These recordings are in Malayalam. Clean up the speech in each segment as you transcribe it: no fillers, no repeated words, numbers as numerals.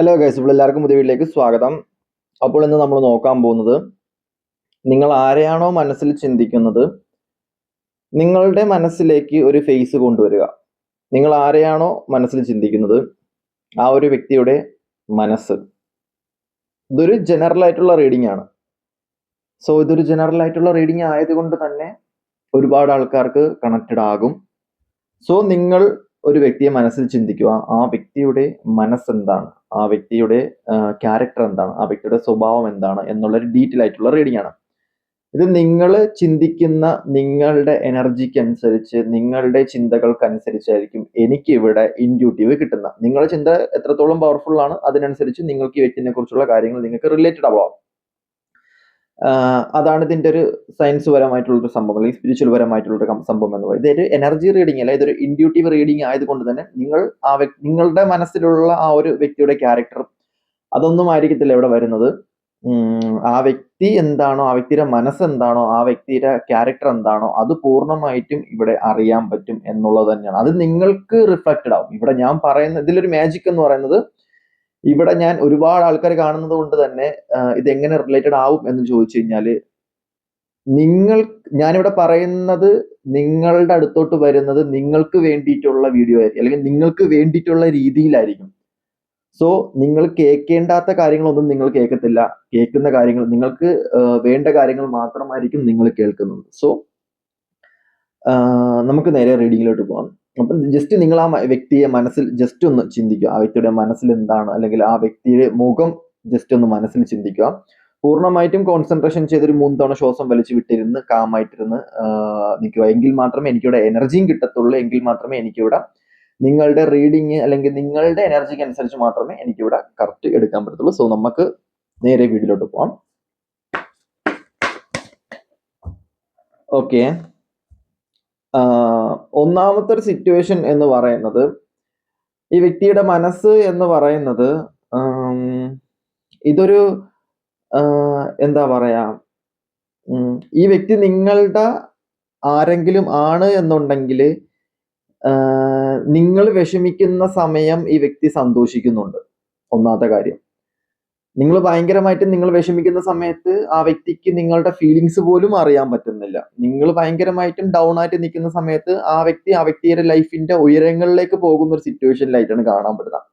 ഹലോ ഗൈസ്, ഇപ്പോൾ എല്ലാവർക്കും പുതിയ വീട്ടിലേക്ക് സ്വാഗതം. അപ്പോൾ ഇന്ന് നമ്മൾ നോക്കാൻ പോകുന്നത്, നിങ്ങൾ ആരെയാണോ മനസ്സിൽ ചിന്തിക്കുന്നത് നിങ്ങളുടെ മനസ്സിലേക്ക് ഒരു ഫേസ് കൊണ്ടുവരിക. നിങ്ങൾ ആരെയാണോ മനസ്സിൽ ചിന്തിക്കുന്നത് ആ ഒരു വ്യക്തിയുടെ മനസ്സ്. ഇതൊരു ജനറൽ ആയിട്ടുള്ള റീഡിംഗ് ആണ്. ഇതൊരു ജനറൽ ആയിട്ടുള്ള റീഡിംഗ് ആയതുകൊണ്ട് തന്നെ ഒരുപാട് ആൾക്കാർക്ക് കണക്റ്റഡ് ആകും. നിങ്ങൾ ഒരു വ്യക്തിയെ മനസ്സിൽ ചിന്തിക്കുക. ആ വ്യക്തിയുടെ മനസ്സെന്താണ്, ആ വ്യക്തിയുടെ ക്യാരക്ടർ എന്താണ്, ആ വ്യക്തിയുടെ സ്വഭാവം എന്താണ് എന്നുള്ളൊരു ഡീറ്റെയിൽ ആയിട്ടുള്ള റീഡിംഗ് ആണ്. ഇത് നിങ്ങൾ ചിന്തിക്കുന്ന നിങ്ങളുടെ എനർജിക്ക് അനുസരിച്ച്, നിങ്ങളുടെ ചിന്തകൾക്കനുസരിച്ചായിരിക്കും എനിക്ക് ഇവിടെ ഇൻറ്റ്യൂട്ടീവ് കിട്ടുന്ന. നിങ്ങളുടെ ചിന്ത എത്രത്തോളം പവർഫുൾ ആണ് അതിനനുസരിച്ച് നിങ്ങൾക്ക് ഈ വ്യക്തിനെ കുറിച്ചുള്ള കാര്യങ്ങൾ നിങ്ങൾക്ക് റിലേറ്റഡ് ആവാം. അതാണ് ഇതിന്റെ ഒരു സയൻസ് പരമായിട്ടുള്ളൊരു സംഭവം, അല്ലെങ്കിൽ സ്പിരിച്വൽ പരമായിട്ടുള്ളൊരു സംഭവം എന്ന് പറയുന്നത്. ഇതൊരു എനർജി റീഡിംഗ് അല്ല, ഇതൊരു ഇൻറ്റ്യൂട്ടീവ് റീഡിംഗ് ആയതുകൊണ്ട് തന്നെ നിങ്ങൾ നിങ്ങളുടെ മനസ്സിലുള്ള ആ ഒരു വ്യക്തിയുടെ ക്യാരക്ടർ അതൊന്നും ആയിരിക്കത്തില്ല ഇവിടെ വരുന്നത്. ആ വ്യക്തി എന്താണോ, ആ വ്യക്തിയുടെ മനസ്സെന്താണോ, ആ വ്യക്തിയുടെ ക്യാരക്ടർ എന്താണോ അത് പൂർണ്ണമായിട്ടും ഇവിടെ അറിയാൻ പറ്റും എന്നുള്ളത് തന്നെയാണ്. അത് നിങ്ങൾക്ക് റിഫ്ലക്റ്റഡ് ആവും. ഇവിടെ ഞാൻ പറയുന്ന ഇതിലൊരു മാജിക് എന്ന് പറയുന്നത്, ഇവിടെ ഞാൻ ഒരുപാട് ആൾക്കാർ കാണുന്നത് കൊണ്ട് തന്നെ ഇത് എങ്ങനെ റിലേറ്റഡ് ആവും എന്ന് ചോദിച്ചു കഴിഞ്ഞാൽ, ഞാനിവിടെ പറയുന്നത് നിങ്ങളുടെ അടുത്തോട്ട് വരുന്നത് നിങ്ങൾക്ക് വേണ്ടിയിട്ടുള്ള വീഡിയോ ആയിരിക്കും, അല്ലെങ്കിൽ നിങ്ങൾക്ക് വേണ്ടിയിട്ടുള്ള രീതിയിലായിരിക്കും. നിങ്ങൾ കേൾക്കേണ്ടാത്ത കാര്യങ്ങളൊന്നും നിങ്ങൾ കേൾക്കത്തില്ല. കേൾക്കുന്ന കാര്യങ്ങൾ, നിങ്ങൾക്ക് വേണ്ട കാര്യങ്ങൾ മാത്രമായിരിക്കും നിങ്ങൾ കേൾക്കുന്നത്. നമുക്ക് നേരെ റീഡിങ്ങിലോട്ട് പോകാം. അപ്പം ജസ്റ്റ് നിങ്ങൾ ആ വ്യക്തിയെ മനസ്സിൽ ജസ്റ്റ് ഒന്ന് ചിന്തിക്കുക. ആ വ്യക്തിയുടെ മനസ്സിൽ എന്താണ്, അല്ലെങ്കിൽ ആ വ്യക്തിയുടെ മുഖം ജസ്റ്റ് ഒന്ന് മനസ്സിൽ ചിന്തിക്കുക. പൂർണ്ണമായിട്ടും കോൺസെൻട്രേഷൻ ചെയ്തൊരു 3 തവണ ശ്വാസം വലിച്ചു വിട്ടിരുന്ന് കാമായിട്ടിരുന്ന് നിൽക്കുക. എങ്കിൽ മാത്രമേ എനിക്കിവിടെ എനർജിയും കിട്ടത്തുള്ളൂ. എങ്കിൽ മാത്രമേ എനിക്കിവിടെ നിങ്ങളുടെ റീഡിങ് അല്ലെങ്കിൽ നിങ്ങളുടെ എനർജിക്ക് അനുസരിച്ച് മാത്രമേ എനിക്കിവിടെ കറക്റ്റ് എടുക്കാൻ പറ്റത്തുള്ളൂ. നമുക്ക് നേരെ വീഡിയോയിലോട്ട് പോവാം. ഓക്കെ, ഒന്നാമത്തെ ഒരു സിറ്റുവേഷൻ എന്ന് പറയുന്നത്, ഈ വ്യക്തിയുടെ മനസ്സ് എന്ന് പറയുന്നത് ഇതൊരു എന്താ പറയാ, ഈ വ്യക്തി നിങ്ങളുടെ ആരെങ്കിലും ആണ് എന്നുണ്ടെങ്കിൽ നിങ്ങൾ വിഷമിക്കുന്ന സമയം ഈ വ്യക്തി സന്തോഷിക്കുന്നുണ്ട്. ഒന്നാമത്തെ കാര്യം, നിങ്ങൾ വിഷമിക്കുന്ന സമയത്ത് ആ വ്യക്തിക്ക് നിങ്ങളുടെ ഫീലിങ്സ് പോലും അറിയാൻ പറ്റുന്നില്ല. നിങ്ങൾ ഭയങ്കരമായിട്ടും ഡൗൺ ആയിട്ട് നിൽക്കുന്ന സമയത്ത് ആ വ്യക്തിയുടെ ലൈഫിന്റെ ഉയരങ്ങളിലേക്ക് പോകുന്ന ഒരു സിറ്റുവേഷനിലായിട്ടാണ് കാണാൻ പറ്റുന്നത്.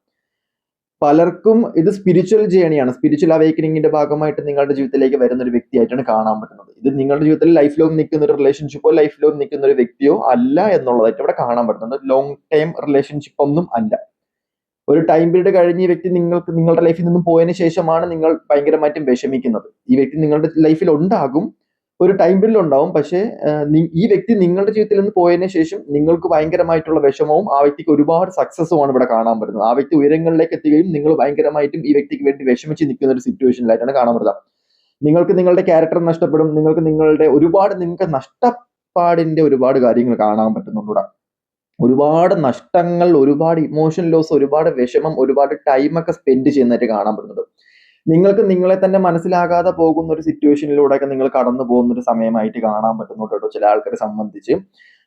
പലർക്കും ഇത് സ്പിരിച്വൽ ജേണിയാണ്. സ്പിരിച്വൽ അവേക്കനിങ്ങിന്റെ ഭാഗമായിട്ട് നിങ്ങളുടെ ജീവിതത്തിലേക്ക് വരുന്ന ഒരു വ്യക്തിയായിട്ടാണ് കാണാൻ പറ്റുന്നത്. ഇത് നിങ്ങളുടെ ജീവിതത്തിൽ ലൈഫ് ലോങ് നിൽക്കുന്ന ഒരു റിലേഷൻഷിപ്പോ ലൈഫ് ലോങ് നിൽക്കുന്ന ഒരു വ്യക്തിയോ അല്ല എന്നുള്ളതായിട്ട് ഇവിടെ കാണാൻ പറ്റുന്നത്. ലോങ് ടൈം റിലേഷൻഷിപ്പ് ഒന്നും അല്ല. ഒരു ടൈം പീരീഡ് കഴിഞ്ഞ് ഈ വ്യക്തി നിങ്ങളുടെ ലൈഫിൽ നിന്നും പോയതിനു ശേഷമാണ് നിങ്ങൾ ഭയങ്കരമായിട്ടും വിഷമിക്കുന്നത്. ഈ വ്യക്തി നിങ്ങളുടെ ലൈഫിൽ ഉണ്ടാകും, ഒരു ടൈം പീരീഡ് ഉണ്ടാവും. പക്ഷേ ഈ വ്യക്തി നിങ്ങളുടെ ജീവിതത്തിൽ നിന്ന് പോയതിനു ശേഷം നിങ്ങൾക്ക് ഭയങ്കരമായിട്ടുള്ള വിഷമവും ആ വ്യക്തിക്ക് ഒരുപാട് സക്സസ്സുമാണ് ഇവിടെ കാണാൻ പറ്റുന്നത്. ആ വ്യക്തി ഉയരങ്ങളിലേക്ക് എത്തുകയും നിങ്ങൾ ഭയങ്കരമായിട്ടും ഈ വ്യക്തിക്ക് വേണ്ടി വിഷമിച്ച് നിൽക്കുന്ന ഒരു സിറ്റുവേഷനിലായിട്ടാണ് കാണാൻ പറ്റുന്നത്. നിങ്ങൾക്ക് നിങ്ങളുടെ ക്യാരക്ടർ നഷ്ടപ്പെടും. നിങ്ങൾക്ക് നഷ്ടപ്പാടിന്റെ ഒരുപാട് കാര്യങ്ങൾ കാണാൻ പറ്റുന്നുണ്ട്. ഒരുപാട് നഷ്ടങ്ങൾ, ഒരുപാട് ഇമോഷൻ ലോസ്, ഒരുപാട് വിഷമം, ഒരുപാട് ടൈമൊക്കെ സ്പെൻഡ് ചെയ്യുന്നതായിട്ട് കാണാൻ പറ്റുന്നുണ്ട്. നിങ്ങൾക്ക് നിങ്ങളെ തന്നെ മനസ്സിലാകാതെ പോകുന്ന ഒരു സിറ്റുവേഷനിലൂടെയൊക്കെ നിങ്ങൾ കടന്നു പോകുന്ന ഒരു സമയമായിട്ട് കാണാൻ പറ്റുന്നുണ്ട് കേട്ടോ. ചില ആൾക്കാരെ സംബന്ധിച്ച്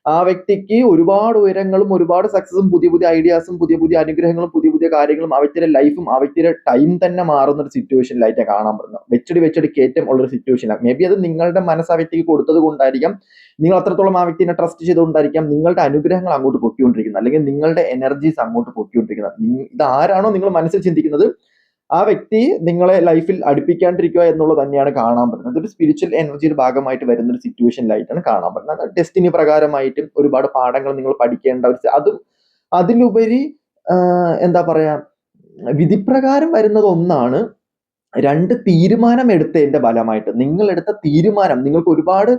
ആ വ്യക്തിക്ക് ഒരുപാട് ഉയരങ്ങളും ഒരുപാട് സക്സസും പുതിയ പുതിയ ഐഡിയാസും പുതിയ പുതിയ അനുഗ്രഹങ്ങളും പുതിയ പുതിയ കാര്യങ്ങളും ആ വ്യക്തിയുടെ ലൈഫും ആ വ്യക്തിയുടെ ടൈം തന്നെ മാറുന്ന ഒരു സിറ്റുവേഷനിലായിട്ടാണ് കാണാൻ പറ്റുന്നത്. വെച്ചടി കയറ്റം ഉള്ളൊരു സിറ്റുവേഷനാണ്. മേ ബി അത് നിങ്ങളുടെ മനസ്സ് ആ വ്യക്തിക്ക് കൊടുത്തത് കൊണ്ടായിരിക്കാം, നിങ്ങൾ അത്രത്തോളം ആ വ്യക്തിനെ ട്രസ്റ്റ് ചെയ്തുകൊണ്ടായിരിക്കാം നിങ്ങളുടെ അനുഗ്രഹങ്ങൾ അങ്ങോട്ട് പൊക്കിക്കൊണ്ടിരിക്കുന്നത്, അല്ലെങ്കിൽ നിങ്ങളുടെ എനർജീസ് അങ്ങോട്ട് പൊക്കിക്കൊണ്ടിരിക്കുന്നത്. ഇത് ആരാണോ നിങ്ങൾ മനസ്സിൽ ചിന്തിക്കുന്നത് ആ വ്യക്തി നിങ്ങളെ ലൈഫിൽ അടുപ്പിക്കാണ്ടിരിക്കുക എന്നുള്ളത് തന്നെയാണ് കാണാൻ പറ്റുന്നത്. ഇതൊരു സ്പിരിച്വൽ എനർജിയുടെ ഭാഗമായിട്ട് വരുന്ന ഒരു സിറ്റുവേഷനിലായിട്ടാണ് കാണാൻ പറ്റുന്നത്. ഡെസ്റ്റിനി പ്രകാരമായിട്ടും ഒരുപാട് പാഠങ്ങൾ നിങ്ങൾ പഠിക്കേണ്ട അതിലുപരി എന്താ പറയാ, വിധിപ്രകാരം വരുന്നത് ഒന്നാണ്. 2 തീരുമാനം എടുത്തതിന്റെ ഫലമായിട്ട് നിങ്ങൾ എടുത്ത തീരുമാനം, നിങ്ങൾക്ക് ഒരുപാട്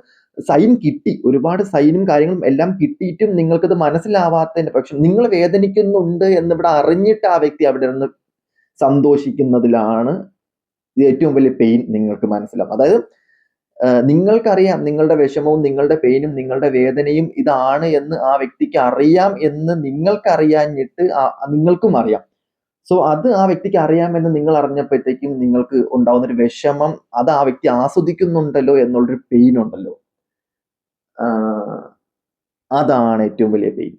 സൈൻ കിട്ടി, ഒരുപാട് സൈനും കാര്യങ്ങളും എല്ലാം കിട്ടിയിട്ടും നിങ്ങൾക്കത് മനസ്സിലാവാത്തതിന്റെ പക്ഷം നിങ്ങൾ വേദനിക്കുന്നുണ്ട് എന്നിവിടെ അറിഞ്ഞിട്ട് ആ വ്യക്തി അവിടെ നിന്ന് സന്തോഷിക്കുന്നതിലാണ് ഏറ്റവും വലിയ പെയിൻ നിങ്ങൾക്ക് മനസ്സിലാവും. അതായത് നിങ്ങൾക്കറിയാം നിങ്ങളുടെ വിഷമവും നിങ്ങളുടെ പെയിനും നിങ്ങളുടെ വേദനയും ഇതാണ് എന്ന് ആ വ്യക്തിക്ക് അറിയാം എന്ന് നിങ്ങൾക്കറിയാഞ്ഞിട്ട് നിങ്ങൾക്കും അറിയാം. അത് ആ വ്യക്തിക്ക് അറിയാമെന്ന് നിങ്ങൾ അറിഞ്ഞപ്പോഴത്തേക്കും നിങ്ങൾക്ക് ഉണ്ടാവുന്ന ഒരു വിഷമം, അത് ആ വ്യക്തി ആസ്വദിക്കുന്നുണ്ടല്ലോ എന്നുള്ളൊരു പെയിൻ ഉണ്ടല്ലോ, അതാണ് ഏറ്റവും വലിയ പെയിൻ.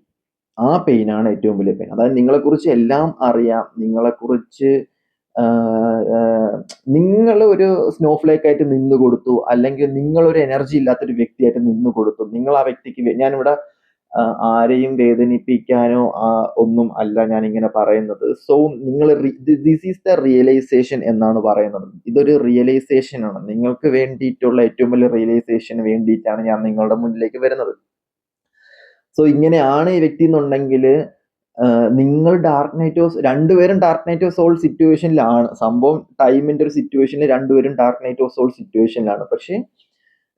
ആ പെയിനാണ് ഏറ്റവും വലിയ പെയിൻ. അതായത് നിങ്ങളെക്കുറിച്ച് എല്ലാം അറിയാം, നിങ്ങളെക്കുറിച്ച് നിങ്ങൾ ഒരു സ്നോഫ്ലേക്ക് ആയിട്ട് നിന്ന് കൊടുത്തു, അല്ലെങ്കിൽ നിങ്ങളൊരു എനർജി ഇല്ലാത്തൊരു വ്യക്തിയായിട്ട് നിന്ന് കൊടുത്തു. നിങ്ങൾ ആ വ്യക്തിക്ക് ഞാനിവിടെ ആരെയും വേദനിപ്പിക്കാനോ ഒന്നും അല്ല ഞാനിങ്ങനെ പറയുന്നത്. സോ നിങ്ങൾ ദിസ് ഈസ് ദ റിയലൈസേഷൻ എന്നാണ് പറയുന്നത്. ഇതൊരു റിയലൈസേഷൻ ആണ്. നിങ്ങൾക്ക് വേണ്ടിയിട്ടുള്ള ഏറ്റവും വലിയ റിയലൈസേഷന് വേണ്ടിയിട്ടാണ് ഞാൻ നിങ്ങളുടെ മുന്നിലേക്ക് വരുന്നത്. സോ ഇങ്ങനെയാണ് ഈ വ്യക്തി എന്നുണ്ടെങ്കിൽ നിങ്ങൾ രണ്ടുപേരും ഡാർക്ക് നൈറ്റ് ഓഫ് സോൾ സിറ്റുവേഷനിലാണ്. സംഭവം ടൈമിന്റെ ഒരു സിറ്റുവേഷനിൽ രണ്ടുപേരും ഡാർക്ക് നൈറ്റ് ഓഫ് സോൾ സിറ്റുവേഷനിലാണ്. പക്ഷെ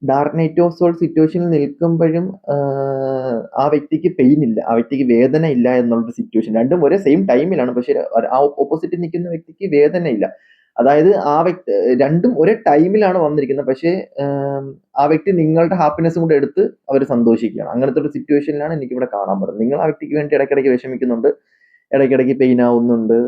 ഡാർക്ക് നൈറ്റ് ഓഫ് സോൾ സിറ്റുവേഷനിൽ നിൽക്കുമ്പോഴും ആ വ്യക്തിക്ക് പെയിൻ ഇല്ല, ആ വ്യക്തിക്ക് വേദന ഇല്ല എന്നുള്ളൊരു സിറ്റുവേഷൻ. രണ്ടും ഒരേ സെയിം ടൈമിലാണ്, പക്ഷെ ആ ഓപ്പോസിറ്റ് നിൽക്കുന്ന വ്യക്തിക്ക് വേദന ഇല്ല. അതായത് രണ്ടും ഒരേ ടൈമിലാണ് വന്നിരിക്കുന്നത്, പക്ഷേ ആ വ്യക്തി നിങ്ങളുടെ ഹാപ്പിനെസ്സും കൂടെ എടുത്ത് അവർ സന്തോഷിക്കുകയാണ്. അങ്ങനത്തെ ഒരു സിറ്റുവേഷനിലാണ് എനിക്കിവിടെ കാണാൻ പറ്റുന്നത്. നിങ്ങൾ ആ വ്യക്തിക്ക് വേണ്ടി ഇടയ്ക്കിടയ്ക്ക് വിഷമിക്കുന്നുണ്ട്, ഇടയ്ക്കിടയ്ക്ക് പെയിൻ ആവുന്നുണ്ട്.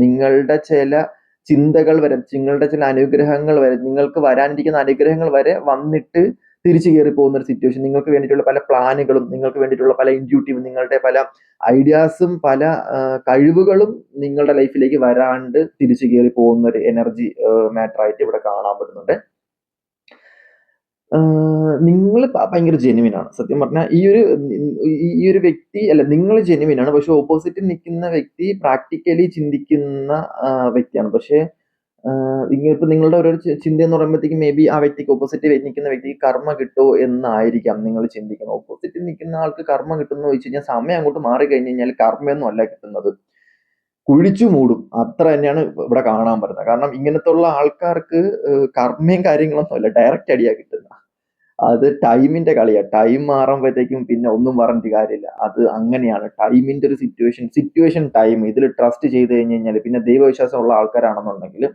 നിങ്ങളുടെ ചില ചിന്തകൾ വരെ, നിങ്ങളുടെ ചില അനുഗ്രഹങ്ങൾ വരെ, നിങ്ങൾക്ക് വരാനിരിക്കുന്ന അനുഗ്രഹങ്ങൾ വരെ വന്നിട്ട് തിരിച്ചു കയറി പോകുന്ന ഒരു സിറ്റുവേഷൻ. നിങ്ങൾക്ക് വേണ്ടിയിട്ടുള്ള പല പ്ലാനുകളും, നിങ്ങൾക്ക് വേണ്ടിയിട്ടുള്ള പല ഇൻഡ്യൂട്ടീവും, നിങ്ങളുടെ പല ഐഡിയാസും, പല കഴിവുകളും നിങ്ങളുടെ ലൈഫിലേക്ക് വരാണ്ട് തിരിച്ചു കയറി പോകുന്ന ഒരു എനർജി മാറ്റർ ആയിട്ട് ഇവിടെ കാണാൻ പറ്റുന്നുണ്ട്. നിങ്ങൾ ഭയങ്കര ജെന്യുവിൻ ആണ്. സത്യം പറഞ്ഞാൽ ഈ ഒരു വ്യക്തി അല്ല, നിങ്ങൾ ജെന്യുവിൻ ആണ്. പക്ഷെ ഓപ്പോസിറ്റിൽ നിൽക്കുന്ന വ്യക്തി പ്രാക്ടിക്കലി ചിന്തിക്കുന്ന വ്യക്തിയാണ്. പക്ഷെ ഇപ്പൊ നിങ്ങളുടെ ഒരു ചിന്ത എന്ന് പറയുമ്പോഴത്തേക്കും മേ ബി ആ വ്യക്തിക്ക്, ഓപ്പോസിറ്റ് നിൽക്കുന്ന വ്യക്തിക്ക് കർമ്മ കിട്ടുമോ എന്നായിരിക്കാം നിങ്ങൾ ചിന്തിക്കുന്നത്. ഓപ്പോസിറ്റിൽ നിൽക്കുന്ന ആൾക്ക് കർമ്മ കിട്ടുമെന്ന് ചോദിച്ചു കഴിഞ്ഞാൽ സമയം അങ്ങോട്ട് മാറി കഴിഞ്ഞ് കഴിഞ്ഞാൽ കർമ്മയൊന്നും അല്ല കിട്ടുന്നത്, കുഴിച്ചു മൂടും. അത്ര തന്നെയാണ് ഇവിടെ കാണാൻ പറ്റുന്നത്. കാരണം ഇങ്ങനത്തെ ഉള്ള ആൾക്കാർക്ക് കർമ്മയും കാര്യങ്ങളൊന്നും അല്ല, ഡയറക്റ്റ് അടിയാ കിട്ടുന്നത്. അത് ടൈമിന്റെ കളിയാ. ടൈം മാറുമ്പോഴത്തേക്കും പിന്നെ ഒന്നും പറഞ്ഞിട്ട് കാര്യമില്ല. അത് അങ്ങനെയാണ് ടൈമിന്റെ ഒരു സിറ്റുവേഷൻ ടൈം. ഇതിൽ ട്രസ്റ്റ് ചെയ്ത് കഴിഞ്ഞ് കഴിഞ്ഞാൽ, പിന്നെ ദൈവവിശ്വാസം ഉള്ള ആൾക്കാരാണെന്നുണ്ടെങ്കിൽ,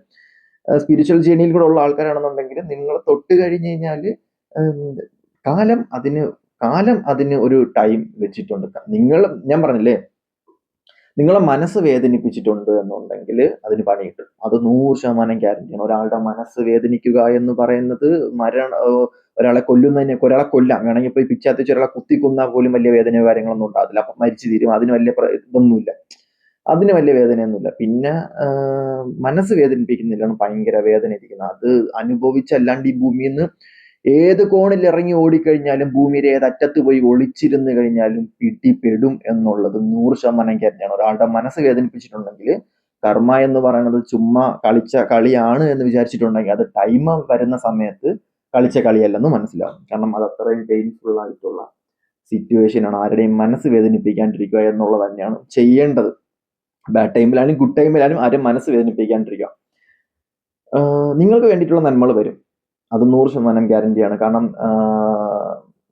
സ്പിരിച്വൽ ജേണിയിൽ കൂടെ ഉള്ള ആൾക്കാരാണെന്നുണ്ടെങ്കിൽ, നിങ്ങൾ തൊട്ട് കഴിഞ്ഞ് കഴിഞ്ഞാൽ കാലം അതിന് ഒരു ടൈം വെച്ചിട്ടുണ്ട്. ഞാൻ പറഞ്ഞില്ലേ, നിങ്ങളെ മനസ്സ് വേദനിപ്പിച്ചിട്ടുണ്ട് എന്നുണ്ടെങ്കിൽ അതിന് പണി കിട്ടും. അത് 100% ഗ്യാരണ്ടിയാണ്. ഒരാളുടെ മനസ്സ് വേദനിക്കുക എന്ന് പറയുന്നത് ഒരാളെ കൊല്ലുന്നതിനൊക്കെ, ഒരാളെ കൊല്ലാം വേണമെങ്കിൽ പോയി പിച്ചാത്തിച്ച് ഒരാളെ കുത്തി കൊന്നാൽ പോലും വലിയ വേദനയോ കാര്യങ്ങളൊന്നും ഉണ്ടാകത്തില്ല. അപ്പം മരിച്ചു തീരും. അതിന് വലിയ ഇതൊന്നുമില്ല, അതിന് വലിയ വേദനയൊന്നുമില്ല. പിന്നെ മനസ്സ് വേദനിപ്പിക്കുന്നില്ലാണ് ഭയങ്കര വേദന ഇരിക്കുന്നത്. അത് അനുഭവിച്ചല്ലാണ്ട് ഈ ഭൂമിയിൽ നിന്ന് ഏത് കോണിൽ ഇറങ്ങി ഓടിക്കഴിഞ്ഞാലും, ഭൂമിയുടെ ഏതറ്റത്ത് പോയി ഒളിച്ചിരുന്ന് കഴിഞ്ഞാലും പിടിപെടും എന്നുള്ളത് 100% ഗ്യാരണ്ടിയാണ്. ഒരാളുടെ മനസ്സ് വേദനിപ്പിച്ചിട്ടുണ്ടെങ്കിൽ, കർമ്മ എന്ന് പറയുന്നത് ചുമ്മാ കളിച്ച കളിയാണ് എന്ന് വിചാരിച്ചിട്ടുണ്ടെങ്കിൽ, അത് ടൈം വരുന്ന സമയത്ത് കളിച്ച കളിയല്ലെന്ന് മനസ്സിലാവും. കാരണം അത് അത്രയും പെയിൻഫുൾ ആയിട്ടുള്ള സിറ്റുവേഷൻ ആണ്. ആരുടെയും മനസ്സ് വേദനിപ്പിക്കാണ്ടിരിക്കുക എന്നുള്ളത് തന്നെയാണ് ചെയ്യേണ്ടത്. ബാഡ് ടൈമിലായാലും ഗുഡ് ടൈമിലായാലും ആരും മനസ്സ് വേദനിപ്പിക്കാണ്ടിരിക്കുക. നിങ്ങൾക്ക് വേണ്ടിയിട്ടുള്ള നന്മകൾ വരും, അത് 100% ഗ്യാരണ്ടിയാണ്. കാരണം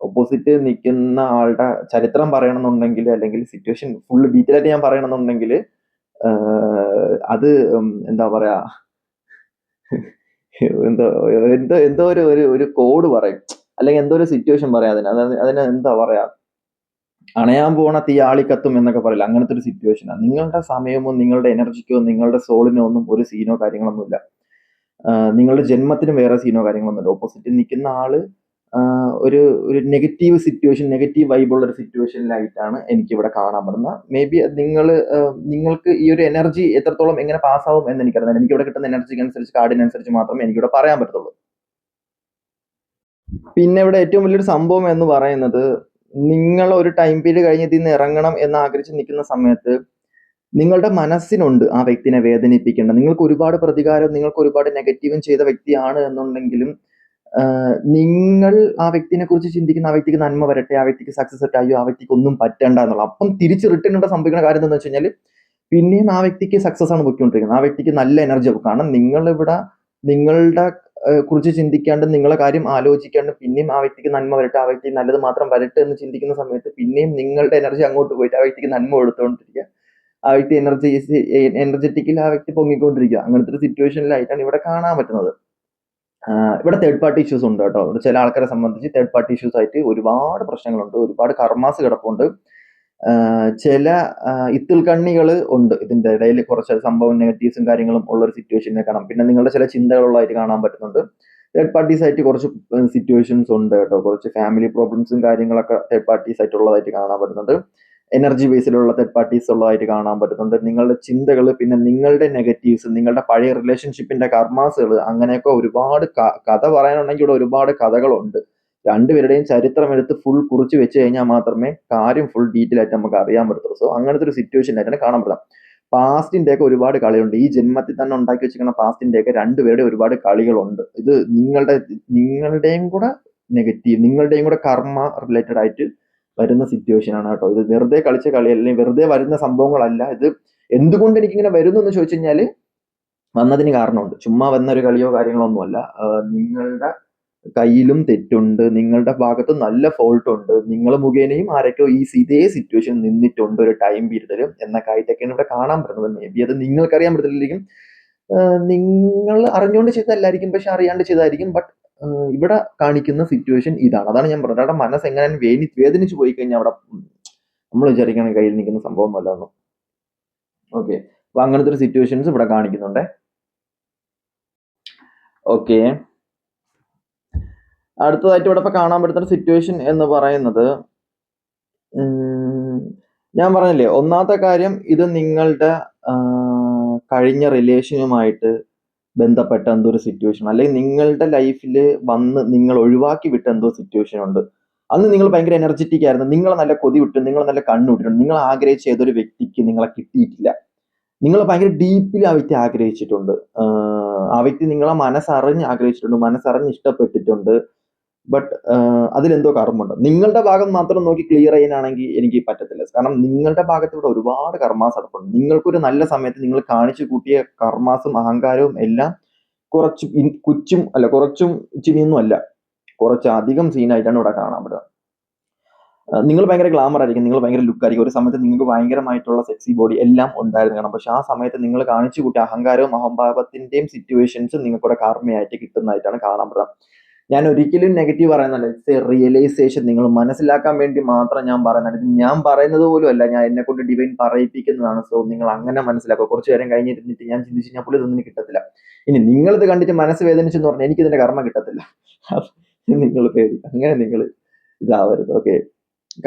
ഓപ്പോസിറ്റ് നിൽക്കുന്ന ആളുടെ ചരിത്രം പറയണമെന്നുണ്ടെങ്കിൽ, അല്ലെങ്കിൽ സിറ്റുവേഷൻ ഫുള്ള് ഡീറ്റെയിൽ ആയിട്ട് ഞാൻ പറയണമെന്നുണ്ടെങ്കിൽ, അത് എന്താ പറയാ, എന്തോ ഒരു കോഡ് പറയും, അല്ലെങ്കിൽ എന്തോ ഒരു സിറ്റുവേഷൻ പറയാം. അതിന് എന്താ പറയാ, അണയാൻ പോണ തീ ആളിക്കത്തും എന്നൊക്കെ പറയില്ല, അങ്ങനത്തെ ഒരു സിറ്റുവേഷനാണ്. നിങ്ങളുടെ സമയമോ നിങ്ങളുടെ എനർജിക്കോ നിങ്ങളുടെ സോളിനോ ഒന്നും ഒരു സീനോ കാര്യങ്ങളൊന്നുമില്ല. നിങ്ങളുടെ ജന്മത്തിന് വേറെ സീനോ കാര്യങ്ങളൊന്നുമില്ല. ഓപ്പോസിറ്റ് നിൽക്കുന്ന ആള് ഒരു നെഗറ്റീവ് സിറ്റുവേഷൻ, നെഗറ്റീവ് വൈബുള്ള ഒരു സിറ്റുവേഷനിലായിട്ടാണ് എനിക്കിവിടെ കാണാൻ പറ്റുന്നത്. മേ ബി നിങ്ങൾക്ക് ഈ ഒരു എനർജി എത്രത്തോളം എങ്ങനെ പാസ്സാവും എന്ന് എനിക്കറിയാം. എനിക്കിവിടെ കിട്ടുന്ന എനർജിക്ക് അനുസരിച്ച്, കാർഡിനനുസരിച്ച് മാത്രമേ എനിക്കിവിടെ പറയാൻ പറ്റത്തുള്ളൂ. പിന്നെ ഇവിടെ ഏറ്റവും വലിയൊരു സംഭവം എന്ന് പറയുന്നത്, നിങ്ങൾ ഒരു ടൈം പീരീഡ് കഴിഞ്ഞ് ഇതിൽ നിന്ന് ഇറങ്ങണം എന്ന് ആഗ്രഹിച്ച് നിൽക്കുന്ന സമയത്ത് നിങ്ങളുടെ മനസ്സിനുണ്ട് ആ വ്യക്തിനെ വേദനിപ്പിക്കേണ്ട. നിങ്ങൾക്ക് ഒരുപാട് പ്രതികാരം, നിങ്ങൾക്ക് ഒരുപാട് നെഗറ്റീവും ചെയ്ത വ്യക്തിയാണ് എന്നുണ്ടെങ്കിലും, നിങ്ങൾ ആ വ്യക്തിനെ കുറിച്ച് ചിന്തിക്കുന്ന, ആ വ്യക്തിക്ക് നന്മ വരട്ടെ, ആ വ്യക്തിക്ക് സക്സസ് വരട്ടെ, അയ്യോ ആ വ്യക്തിക്ക് ഒന്നും പറ്റണ്ട എന്നുള്ള. അപ്പം തിരിച്ച് റിട്ടേൺ ഇവിടെ സംഭവിക്കുന്ന കാര്യം എന്താണെന്ന് വെച്ച് കഴിഞ്ഞാൽ, പിന്നെയും ആ വ്യക്തിക്ക് സക്സസ് ആണ് പൊയ്ക്കൊണ്ടിരിക്കുന്നത്. ആ വ്യക്തിക്ക് നല്ല എനർജി ആവും. കാരണം നിങ്ങളിവിടെ നിങ്ങളുടെ കുറിച്ച് ചിന്തിക്കാണ്ട്, നിങ്ങളെ കാര്യം ആലോചിക്കാണ്ട്, പിന്നെയും ആ വ്യക്തിക്ക് നന്മ വരട്ടെ, ആ വ്യക്തി നല്ലത് മാത്രം വരട്ടെ എന്ന് ചിന്തിക്കുന്ന സമയത്ത് പിന്നെയും നിങ്ങളുടെ എനർജി അങ്ങോട്ട് പോയിട്ട് ആ വ്യക്തിക്ക് നന്മ കൊടുത്തുകൊണ്ടിരിക്കുക. ആ വ്യക്തി എനർജറ്റിക്കൽ ആ വ്യക്തി പൊങ്ങിക്കൊണ്ടിരിക്കുക. അങ്ങനത്തെ ഒരു സിറ്റുവേഷനിലായിട്ടാണ് ഇവിടെ കാണാൻ പറ്റുന്നത്. ഇവിടെ തേർഡ് പാർട്ടി ഇഷ്യൂസ് ഉണ്ട് കേട്ടോ. ഇവിടെ ചില ആൾക്കാരെ സംബന്ധിച്ച് തേർഡ് പാർട്ടി ഇഷ്യൂസ് ആയിട്ട് ഒരുപാട് പ്രശ്നങ്ങളുണ്ട്, ഒരുപാട് കർമാസ് കിടപ്പുണ്ട്. ചില ഇത്തിൾ കണ്ണികൾ ഉണ്ട് ഇതിന്റെ ഇടയിൽ. കുറച്ച് സംഭവം നെഗറ്റീവ്സും കാര്യങ്ങളും ഉള്ള ഒരു സിറ്റുവേഷനെ കാണാം. പിന്നെ നിങ്ങളുടെ ചില ചിന്തകളുള്ളതായിട്ട് കാണാൻ പറ്റുന്നുണ്ട്. തേർഡ് പാർട്ടീസ് ആയിട്ട് കുറച്ച് സിറ്റുവേഷൻസ് ഉണ്ട് കേട്ടോ. കുറച്ച് ഫാമിലി പ്രോബ്ലംസും കാര്യങ്ങളൊക്കെ തേർഡ് പാർട്ടീസ് ആയിട്ടുള്ളതായിട്ട് കാണാൻ പറ്റുന്നുണ്ട്. എനർജി ബേസിലുള്ള തേർഡ് പാർട്ടീസ് ഉള്ളതായിട്ട് കാണാൻ പറ്റുന്നുണ്ട്. നിങ്ങളുടെ ചിന്തകൾ, പിന്നെ നിങ്ങളുടെ നെഗറ്റീവ്സ്, നിങ്ങളുടെ പഴയ റിലേഷൻഷിപ്പിന്റെ കർമാസുകൾ, അങ്ങനെയൊക്കെ ഒരുപാട് കഥ പറയാനുണ്ടെങ്കിൽ ഇവിടെ ഒരുപാട് കഥകളുണ്ട്. രണ്ടുപേരുടെയും ചരിത്രം എടുത്ത് ഫുൾ കുറിച്ച് വെച്ച് കഴിഞ്ഞാൽ മാത്രമേ കാര്യം ഫുൾ ഡീറ്റെയിൽ ആയിട്ട് നമുക്ക് അറിയാൻ പറ്റത്തുള്ളൂ. സോ അങ്ങനത്തെ ഒരു സിറ്റുവേഷനിലായിട്ടാണ് കാണാൻ പറ്റുന്നത്. പാസ്റ്റിന്റെ ഒക്കെ ഒരുപാട് കളിയുണ്ട്. ഈ ജന്മത്തിൽ തന്നെ ഉണ്ടാക്കി വെച്ചിരിക്കുന്ന പാസ്റ്റിന്റെ ഒക്കെ രണ്ടുപേരുടെ ഒരുപാട് കളികളുണ്ട്. ഇത് നിങ്ങളുടെയും കൂടെ നെഗറ്റീവ്, നിങ്ങളുടെയും കൂടെ കർമ്മ റിലേറ്റഡ് ആയിട്ട് വരുന്ന സിറ്റുവേഷൻ ആണ് കേട്ടോ. ഇത് വെറുതെ കളിച്ച കളി അല്ലെങ്കിൽ വെറുതെ വരുന്ന സംഭവങ്ങളല്ല. ഇത് എന്തുകൊണ്ട് എനിക്കിങ്ങനെ വരുന്നു എന്ന് ചോദിച്ചു കഴിഞ്ഞാൽ വന്നതിന് കാരണമുണ്ട്. ചുമ്മാ വന്ന ഒരു കളിയോ കാര്യങ്ങളോ ഒന്നുമല്ല. നിങ്ങളുടെ കയ്യിലും തെറ്റുണ്ട്, നിങ്ങളുടെ ഭാഗത്ത് നല്ല ഫോൾട്ട് ഉണ്ട്, നിങ്ങൾ മുഖേനയും ആരൊക്കെയോ ഇതേ സിറ്റുവേഷൻ നിന്നിട്ടുണ്ട് ഒരു ടൈം പീരീഡിൽ എന്നൊക്കെ ആയിട്ടൊക്കെയാണ് ഇവിടെ കാണാൻ പറ്റുന്നത്. മേ ബി അത് നിങ്ങൾക്കറിയാൻ പറ്റത്തില്ലായിരിക്കും, നിങ്ങൾ അറിഞ്ഞുകൊണ്ട് ചെയ്തതല്ലായിരിക്കും, പക്ഷെ അറിയാണ്ട് ചെയ്തായിരിക്കും. ബട്ട് ഇവിടെ കാണിക്കുന്ന സിറ്റുവേഷൻ ഇതാണ്. അതാണ് ഞാൻ പറഞ്ഞത്. അവിടെ മനസ്സ് എങ്ങനെ വേദനിച്ചു പോയി കഴിഞ്ഞാൽ അവിടെ നമ്മൾ വിചാരിക്കണം കയ്യിൽ നിൽക്കുന്ന സംഭവം അല്ലെന്ന്. ഓക്കെ, അപ്പൊ അങ്ങനത്തെ ഒരു സിറ്റുവേഷൻസ് ഇവിടെ കാണിക്കുന്നുണ്ട്. ഓക്കെ, അടുത്തതായിട്ട് ഇവിടെ ഇപ്പൊ കാണാൻ പറ്റുന്ന സിറ്റുവേഷൻ എന്ന് പറയുന്നത്, ഞാൻ പറഞ്ഞില്ലേ, ഒന്നാമത്തെ കാര്യം ഇത് നിങ്ങളുടെ കഴിഞ്ഞ റിലേഷനുമായിട്ട് ബന്ധപ്പെട്ട എന്തോ ഒരു സിറ്റുവേഷൻ, അല്ലെങ്കിൽ നിങ്ങളുടെ ലൈഫിൽ വന്ന് നിങ്ങൾ ഒഴിവാക്കി വിട്ട എന്തോ സിറ്റുവേഷൻ ഉണ്ട്. അന്ന് നിങ്ങൾ ഭയങ്കര എനർജറ്റിക് ആയിരുന്നു, നിങ്ങൾ നല്ല കൊതി വിട്ടു, നിങ്ങൾ നല്ല കണ്ണു വിട്ടിട്ടുണ്ട്, നിങ്ങൾ ആഗ്രഹിച്ച ഏതൊരു വ്യക്തിക്ക് നിങ്ങളെ കിട്ടിയിട്ടില്ല. നിങ്ങൾ ഭയങ്കര ഡീപ്പിൽ ആ വ്യക്തി ആഗ്രഹിച്ചിട്ടുണ്ട്, ആ വ്യക്തി നിങ്ങളെ മനസ്സറിഞ്ഞ് ആഗ്രഹിച്ചിട്ടുണ്ട്, മനസ്സറിഞ്ഞ് ഇഷ്ടപ്പെട്ടിട്ടുണ്ട്. ബട്ട് അതിലെന്തോ കർമ്മമുണ്ട്. നിങ്ങളുടെ ഭാഗം മാത്രം നോക്കി ക്ലിയർ ചെയ്യാനാണെങ്കിൽ എനിക്ക് പറ്റത്തില്ല. കാരണം നിങ്ങളുടെ ഭാഗത്ത് ഇവിടെ ഒരുപാട് കർമാസ് നടപ്പുണ്ട്. നിങ്ങൾക്കൊരു നല്ല സമയത്ത് നിങ്ങൾ കാണിച്ചു കൂട്ടിയ കർമാസും അഹങ്കാരവും എല്ലാം കുറച്ചും ഇച്ചിരിയൊന്നും അല്ല, കുറച്ചധികം സീനായിട്ടാണ് ഇവിടെ കാണാൻ പറ്റുന്നത്. നിങ്ങൾ ഭയങ്കര ഗ്ലാമർ ആയിരിക്കും, നിങ്ങൾ ഭയങ്കര ലുക്ക് ആയിരിക്കും, ഒരു സമയത്ത് നിങ്ങൾക്ക് ഭയങ്കരമായിട്ടുള്ള സെക്സി ബോഡി എല്ലാം ഉണ്ടായിരുന്നു കാണാം. പക്ഷെ ആ സമയത്ത് നിങ്ങൾ കാണിച്ചു കൂട്ടിയ അഹങ്കാരവും അഹംഭാവത്തിന്റെയും സിറ്റുവേഷൻസ് നിങ്ങൾക്കൂടെ കർമ്മയായിട്ട് കിട്ടുന്നതായിട്ടാണ് കാണാൻ പറ്റുന്നത്. ഞാൻ ഒരിക്കലും നെഗറ്റീവ് പറയുന്നല്ല, ഇറ്റ്സ് എ റിയലൈസേഷൻ. നിങ്ങൾ മനസ്സിലാക്കാൻ വേണ്ടി മാത്രം ഞാൻ പറയുന്നത്. ഞാൻ പറയുന്നത് പോലും അല്ല, ഞാൻ എന്നെ കൊണ്ട് ഡിവൈൻ പറയിപ്പിക്കുന്നതാണ്. സോ നിങ്ങൾ അങ്ങനെ മനസ്സിലാക്കുക. കുറച്ചു നേരം കഴിഞ്ഞിരുന്നിട്ട് ഞാൻ ചിന്തിച്ചു കഴിഞ്ഞാൽ പോലും ഇതൊന്നും കിട്ടത്തില്ല. ഇനി നിങ്ങളിത് കണ്ടിട്ട് മനസ്സ് വേദനിച്ചെന്ന് പറഞ്ഞാൽ എനിക്ക് ഇതിന്റെ കർമ്മ കിട്ടത്തില്ല. നിങ്ങൾ പേടി, അങ്ങനെ നിങ്ങൾ ഇതാവരുത്. ഓക്കെ,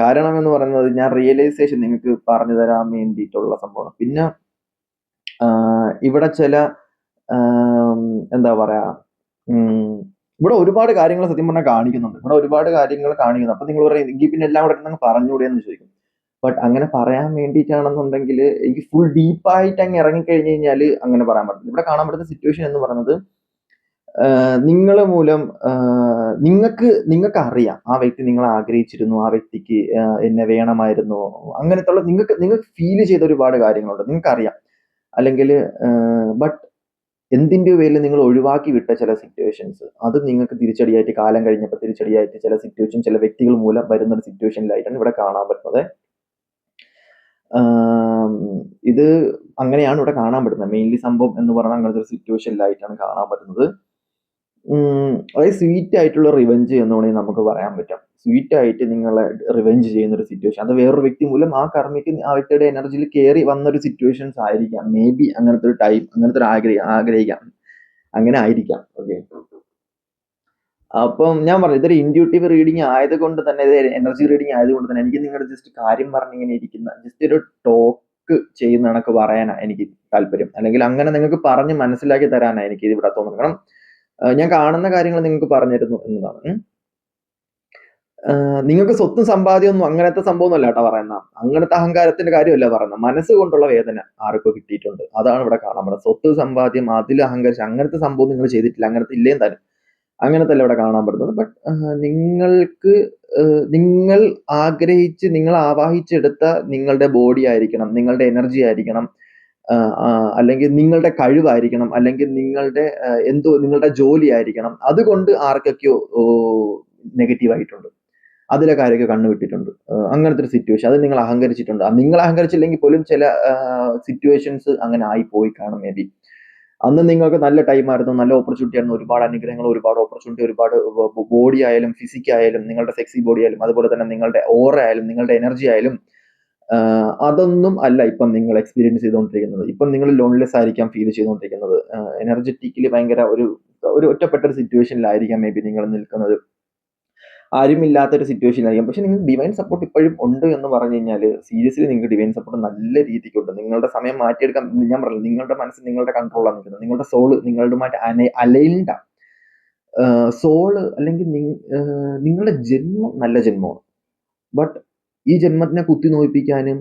കാരണം എന്ന് പറയുന്നത് ഞാൻ റിയലൈസേഷൻ നിങ്ങൾക്ക് പറഞ്ഞു തരാൻ വേണ്ടിയിട്ടുള്ള സംഭവമാണ്. പിന്നെ ഇവിടെ ചില എന്താ പറയാ, ഇവിടെ ഒരുപാട് കാര്യങ്ങൾ സത്യം പറഞ്ഞാൽ കാണിക്കുന്നുണ്ട്. ഇവിടെ ഒരുപാട് കാര്യങ്ങൾ കാണിക്കുന്നു. അപ്പൊ നിങ്ങൾ പറയും എങ്കിൽ പിന്നെ എല്ലാം കൂടെ പറഞ്ഞുകൂടെ എന്ന് ചോദിക്കും. ബട്ട് അങ്ങനെ പറയാൻ വേണ്ടിയിട്ടാണെന്നുണ്ടെങ്കിൽ എനിക്ക് ഫുൾ ഡീപ്പായിട്ട് അങ്ങ് ഇറങ്ങിക്കഴിഞ്ഞു കഴിഞ്ഞാൽ അങ്ങനെ പറയാൻ പറ്റില്ല. ഇവിടെ കാണാൻ പറ്റുന്ന സിറ്റുവേഷൻ എന്ന് പറയുന്നത്, നിങ്ങൾ മൂലം നിങ്ങൾക്ക് അറിയാം ആ വ്യക്തി നിങ്ങളെ ആഗ്രഹിച്ചിരുന്നു, ആ വ്യക്തിക്ക് എന്നെ വേണമായിരുന്നു, അങ്ങനത്തെ ഉള്ള നിങ്ങൾക്ക് ഫീൽ ചെയ്ത ഒരുപാട് കാര്യങ്ങളുണ്ട്, നിങ്ങൾക്കറിയാം. അല്ലെങ്കിൽ ബട്ട് എന്തിന്റെ പേരിൽ നിങ്ങൾ ഒഴിവാക്കി വിട്ട ചില സിറ്റുവേഷൻസ്, അത് നിങ്ങൾക്ക് തിരിച്ചടിയായിട്ട് കാലം കഴിഞ്ഞപ്പോൾ തിരിച്ചടിയായിട്ട് ചില സിറ്റുവേഷൻ, ചില വ്യക്തികൾ മൂലം വരുന്ന ഒരു സിറ്റുവേഷനിലായിട്ടാണ് ഇവിടെ കാണാൻ പറ്റുന്നത്. ഇത് അങ്ങനെയാണ് ഇവിടെ കാണാൻ പറ്റുന്നത്. മെയിൻലി സംഭവം എന്ന് പറഞ്ഞാൽ അങ്ങനത്തെ ഒരു സിറ്റുവേഷനിലായിട്ടാണ് കാണാൻ പറ്റുന്നത്. അതായത് സ്വീറ്റ് ആയിട്ടുള്ള റിവെഞ്ച് എന്ന് വേണമെങ്കിൽ നമുക്ക് പറയാൻ പറ്റും. സ്വീറ്റ് ആയിട്ട് നിങ്ങളെ റിവെഞ്ച് ചെയ്യുന്ന ഒരു സിറ്റുവേഷൻ, അത് വേറൊരു വ്യക്തി മൂലം ആ കർമ്മിക്ക് ആ വ്യക്തിയുടെ എനർജിയിൽ കയറി വന്നൊരു സിറ്റുവേഷൻസ് ആയിരിക്കാം. മേ ബി അങ്ങനത്തെ ഒരു ടൈം, അങ്ങനത്തെ ഒരു ആഗ്രഹിക്കാം, അങ്ങനെ ആയിരിക്കാം. ഓക്കെ, അപ്പം ഞാൻ പറഞ്ഞു ഇതൊരു ഇൻഡ്യൂട്ടീവ് റീഡിങ് ആയതുകൊണ്ട് തന്നെ, ഇത് എനർജി റീഡിങ് ആയതുകൊണ്ട് തന്നെ എനിക്ക് നിങ്ങളുടെ ജസ്റ്റ് കാര്യം പറഞ്ഞിങ്ങനെ ഇരിക്കുന്ന ജസ്റ്റ് ഒരു ടോക്ക് ചെയ്യുന്ന കണക്ക് പറയാനാണ് എനിക്ക് താല്പര്യം. അല്ലെങ്കിൽ അങ്ങനെ നിങ്ങൾക്ക് പറഞ്ഞ് മനസ്സിലാക്കി തരാനാണ് എനിക്ക് ഇത് ഇവിടെ തോന്നുന്നത്. കാരണം ഞാൻ കാണുന്ന കാര്യങ്ങൾ നിങ്ങൾക്ക് പറഞ്ഞു തരുന്നു എന്നതാണ്. നിങ്ങൾക്ക് സ്വത്തും സമ്പാദ്യമൊന്നും അങ്ങനത്തെ സംഭവം അല്ല കേട്ടോ പറയുന്ന, അങ്ങനത്തെ അഹങ്കാരത്തിന്റെ കാര്യമല്ല പറയുന്നത്. മനസ്സുകൊണ്ടുള്ള വേദന ആർക്കോ കിട്ടിയിട്ടുണ്ട്, അതാണ് ഇവിടെ കാണാൻ പറ്റുന്നത്. സ്വത്ത് സമ്പാദ്യം അതിൽ അഹങ്കരിച്ച് അങ്ങനത്തെ സംഭവം നിങ്ങൾ ചെയ്തിട്ടില്ല, അങ്ങനത്തെ ഇല്ലേ താനും, അങ്ങനത്തെ അല്ല ഇവിടെ കാണാൻ പറ്റുന്നത്. ബട്ട് നിങ്ങൾ ആഗ്രഹിച്ച് നിങ്ങൾ ആവാഹിച്ചെടുത്ത നിങ്ങളുടെ ബോഡി ആയിരിക്കണം, നിങ്ങളുടെ എനർജി ആയിരിക്കണം, അല്ലെങ്കിൽ നിങ്ങളുടെ കഴിവായിരിക്കണം, അല്ലെങ്കിൽ നിങ്ങളുടെ നിങ്ങളുടെ ജോലി ആയിരിക്കണം. അതുകൊണ്ട് ആർക്കൊക്കെയോ നെഗറ്റീവ് ആയിട്ടുണ്ട്, അതിലെ കാര്യമൊക്കെ കണ്ണുവിട്ടിട്ടുണ്ട്. അങ്ങനത്തെ ഒരു സിറ്റുവേഷൻ, അത് നിങ്ങൾ അഹങ്കരിച്ചിട്ടുണ്ട്. നിങ്ങൾ അഹങ്കരിച്ചില്ലെങ്കിൽ പോലും ചില സിറ്റുവേഷൻസ് അങ്ങനെ ആയിപ്പോയി കാണും. മേ ബി അന്ന് നിങ്ങൾക്ക് നല്ല ടൈമായിരുന്നു, നല്ല ഓപ്പർച്യൂണിറ്റി ആയിരുന്നു, ഒരുപാട് അനുഗ്രഹങ്ങൾ, ഒരുപാട് ഓപ്പർച്യൂണിറ്റി, ഒരുപാട് ബോഡി ആയാലും ഫിസിക് ആയാലും, നിങ്ങളുടെ സെക്സി ബോഡി ആയാലും, അതുപോലെ തന്നെ നിങ്ങളുടെ ഓറ ആയാലും, നിങ്ങളുടെ എനർജി ആയാലും, അതൊന്നും അല്ല ഇപ്പം നിങ്ങൾ എക്സ്പീരിയൻസ് ചെയ്തുകൊണ്ടിരിക്കുന്നത്. ഇപ്പം നിങ്ങൾ ലോൺലെസ് ആയിരിക്കാം ഫീൽ ചെയ്തുകൊണ്ടിരിക്കുന്നത്. എനർജറ്റിക്കലി ഭയങ്കര ഒരു ഒറ്റപ്പെട്ട ഒരു സിറ്റുവേഷനിലായിരിക്കാം മേ ബി നിങ്ങൾ നിൽക്കുന്നത്. ആരുമില്ലാത്തൊരു സിറ്റുവേഷനിലായിരിക്കും. പക്ഷെ നിങ്ങൾക്ക് ഡിവൈൻ സപ്പോർട്ട് ഇപ്പോഴും ഉണ്ട് എന്ന് പറഞ്ഞു കഴിഞ്ഞാൽ സീരിയസ്ലി നിങ്ങൾക്ക് ഡിവൈൻ സപ്പോർട്ട് നല്ല രീതിക്കുണ്ട്. നിങ്ങളുടെ സമയം മാറ്റിയെടുക്കാൻ ഞാൻ പറഞ്ഞില്ല, നിങ്ങളുടെ മനസ്സ് നിങ്ങളുടെ കൺട്രോളാണ് നിൽക്കുന്നത്. നിങ്ങളുടെ സോള് നിങ്ങളുമായിട്ട് അലൈൻഡാണ്. സോള് അല്ലെങ്കിൽ നിങ്ങളുടെ ജന്മം നല്ല ജന്മമാണ്. ബട്ട് ഈ ജന്മത്തിനെ കുത്തി നോയിപ്പിക്കാനും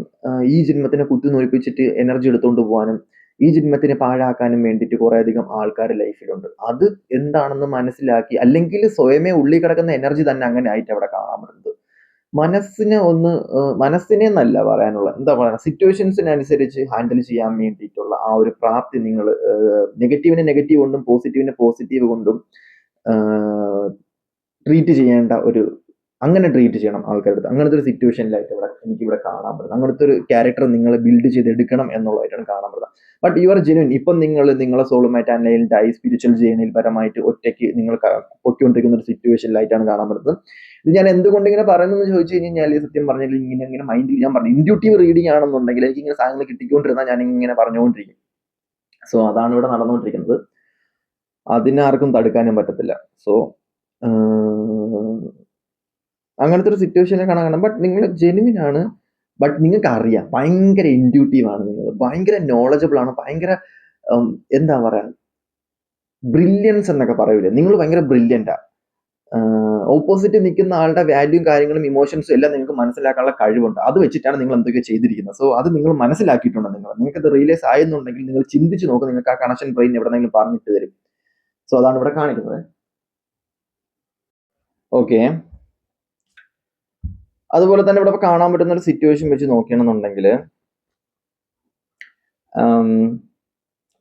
ഈ ജന്മത്തിനെ കുത്തി നോയിപ്പിച്ചിട്ട് എനർജി എടുത്തുകൊണ്ട് പോകാനും ഈ ജന്മത്തിനെ പാഴാക്കാനും വേണ്ടിയിട്ട് കുറേയധികം ആൾക്കാർ ലൈഫിലുണ്ട്. അത് എന്താണെന്ന് മനസ്സിലാക്കി, അല്ലെങ്കിൽ സ്വയമേ ഉള്ളിൽ കിടക്കുന്ന എനർജി തന്നെ അങ്ങനെ ആയിട്ട് അവിടെ കാണാൻ പറ്റുന്നത്. മനസ്സിനെ ഒന്ന് മനസ്സിനെ എന്നല്ല പറയാനുള്ള, എന്താ പറയുക, സിറ്റുവേഷൻസിനനുസരിച്ച് ഹാൻഡിൽ ചെയ്യാൻ വേണ്ടിയിട്ടുള്ള ആ ഒരു പ്രാപ്തി നിങ്ങൾ നെഗറ്റീവിനെ നെഗറ്റീവ് കൊണ്ടും പോസിറ്റീവിനെ പോസിറ്റീവ് കൊണ്ടും ട്രീറ്റ് ചെയ്യേണ്ട ഒരു, അങ്ങനെ ട്രീറ്റ് ചെയ്യണം ആൾക്കാരുടെ അടുത്ത്. അങ്ങനത്തെ ഒരു സിറ്റുവേഷനിലായിട്ട് എനിക്കിവിടെ കാണാൻ പറ്റുന്നത്. അങ്ങനത്തെ ഒരു ക്യാരക്ടർ നിങ്ങൾ ബിൽഡ് ചെയ്തെടുക്കണം എന്നുള്ളതായിട്ടാണ് കാണാൻ പറ്റുന്നത്. But you are genuine. ഇപ്പം നിങ്ങളെ സോളുമായിട്ട് അനൈൽഡായി സ്പിരിച്വൽ ജേണിയിൽ പരമായിട്ട് ഒറ്റയ്ക്ക് നിങ്ങൾ പൊയ്ക്കൊണ്ടിരിക്കുന്ന ഒരു സിറ്റുവേഷനിലായിട്ടാണ് കാണാൻ പറ്റുന്നത്. ഇത് ഞാൻ എന്തുകൊണ്ട് ഇങ്ങനെ പറയുന്നതെന്ന് ചോദിച്ചു കഴിഞ്ഞാൽ, സത്യം പറഞ്ഞാൽ ഇങ്ങനെ മൈൻഡിൽ ഞാൻ പറഞ്ഞു, ഇൻഡ്യൂട്ടീവ് റീഡിംഗ് ആണെന്നുണ്ടെങ്കിൽ എനിക്ക് ഇങ്ങനെ സാധനങ്ങൾ കിട്ടിക്കൊണ്ടിരുന്നാൽ ഞാൻ ഇങ്ങനെ പറഞ്ഞുകൊണ്ടിരിക്കും. സോ അതാണ് ഇവിടെ നടന്നുകൊണ്ടിരിക്കുന്നത്. അതിനാർക്കും തടുക്കാനും പറ്റത്തില്ല. സോ അങ്ങനത്തെ ഒരു സിറ്റുവേഷനെ കാണാൻ. ബട്ട് നിങ്ങൾ ജെനുവിൻ ആണ്. ബട്ട് നിങ്ങൾക്ക് അറിയാം, ഭയങ്കര ഇൻഡ്യൂട്ടീവ് ആണ് നിങ്ങൾ, ഭയങ്കര നോളജബിൾ ആണ്, ഭയങ്കര എന്താ പറയാ, ബ്രില്യൻസ് എന്നൊക്കെ പറയൂലേ, നിങ്ങൾ ഭയങ്കര ബ്രില്യൻ്റാ. ഓപ്പോസിറ്റ് നിൽക്കുന്ന ആളുടെ വാല്യൂയും കാര്യങ്ങളും ഇമോഷൻസും എല്ലാം നിങ്ങൾക്ക് മനസ്സിലാക്കാനുള്ള കഴിവുണ്ട്. അത് വെച്ചിട്ടാണ് നിങ്ങൾ എന്തൊക്കെ ചെയ്തിരിക്കുന്നത്. സോ അത് നിങ്ങൾ മനസ്സിലാക്കിയിട്ടുണ്ട്. നിങ്ങൾക്കത് റിയലൈസ് ആയെന്നുണ്ടെങ്കിൽ നിങ്ങൾ ചിന്തിച്ച് നോക്കുക, നിങ്ങൾക്ക് ആ കണക്ഷൻ ബ്രെയിൻ എവിടെന്നെങ്കിലും പറഞ്ഞിട്ട് തരും. സോ അതാണ് ഇവിടെ കാണിക്കുന്നത്. ഓക്കെ, അതുപോലെ തന്നെ ഇവിടെ കാണാൻ പറ്റുന്ന ഒരു സിറ്റുവേഷൻ വെച്ച് നോക്കുകയാണെന്നുണ്ടെങ്കിൽ,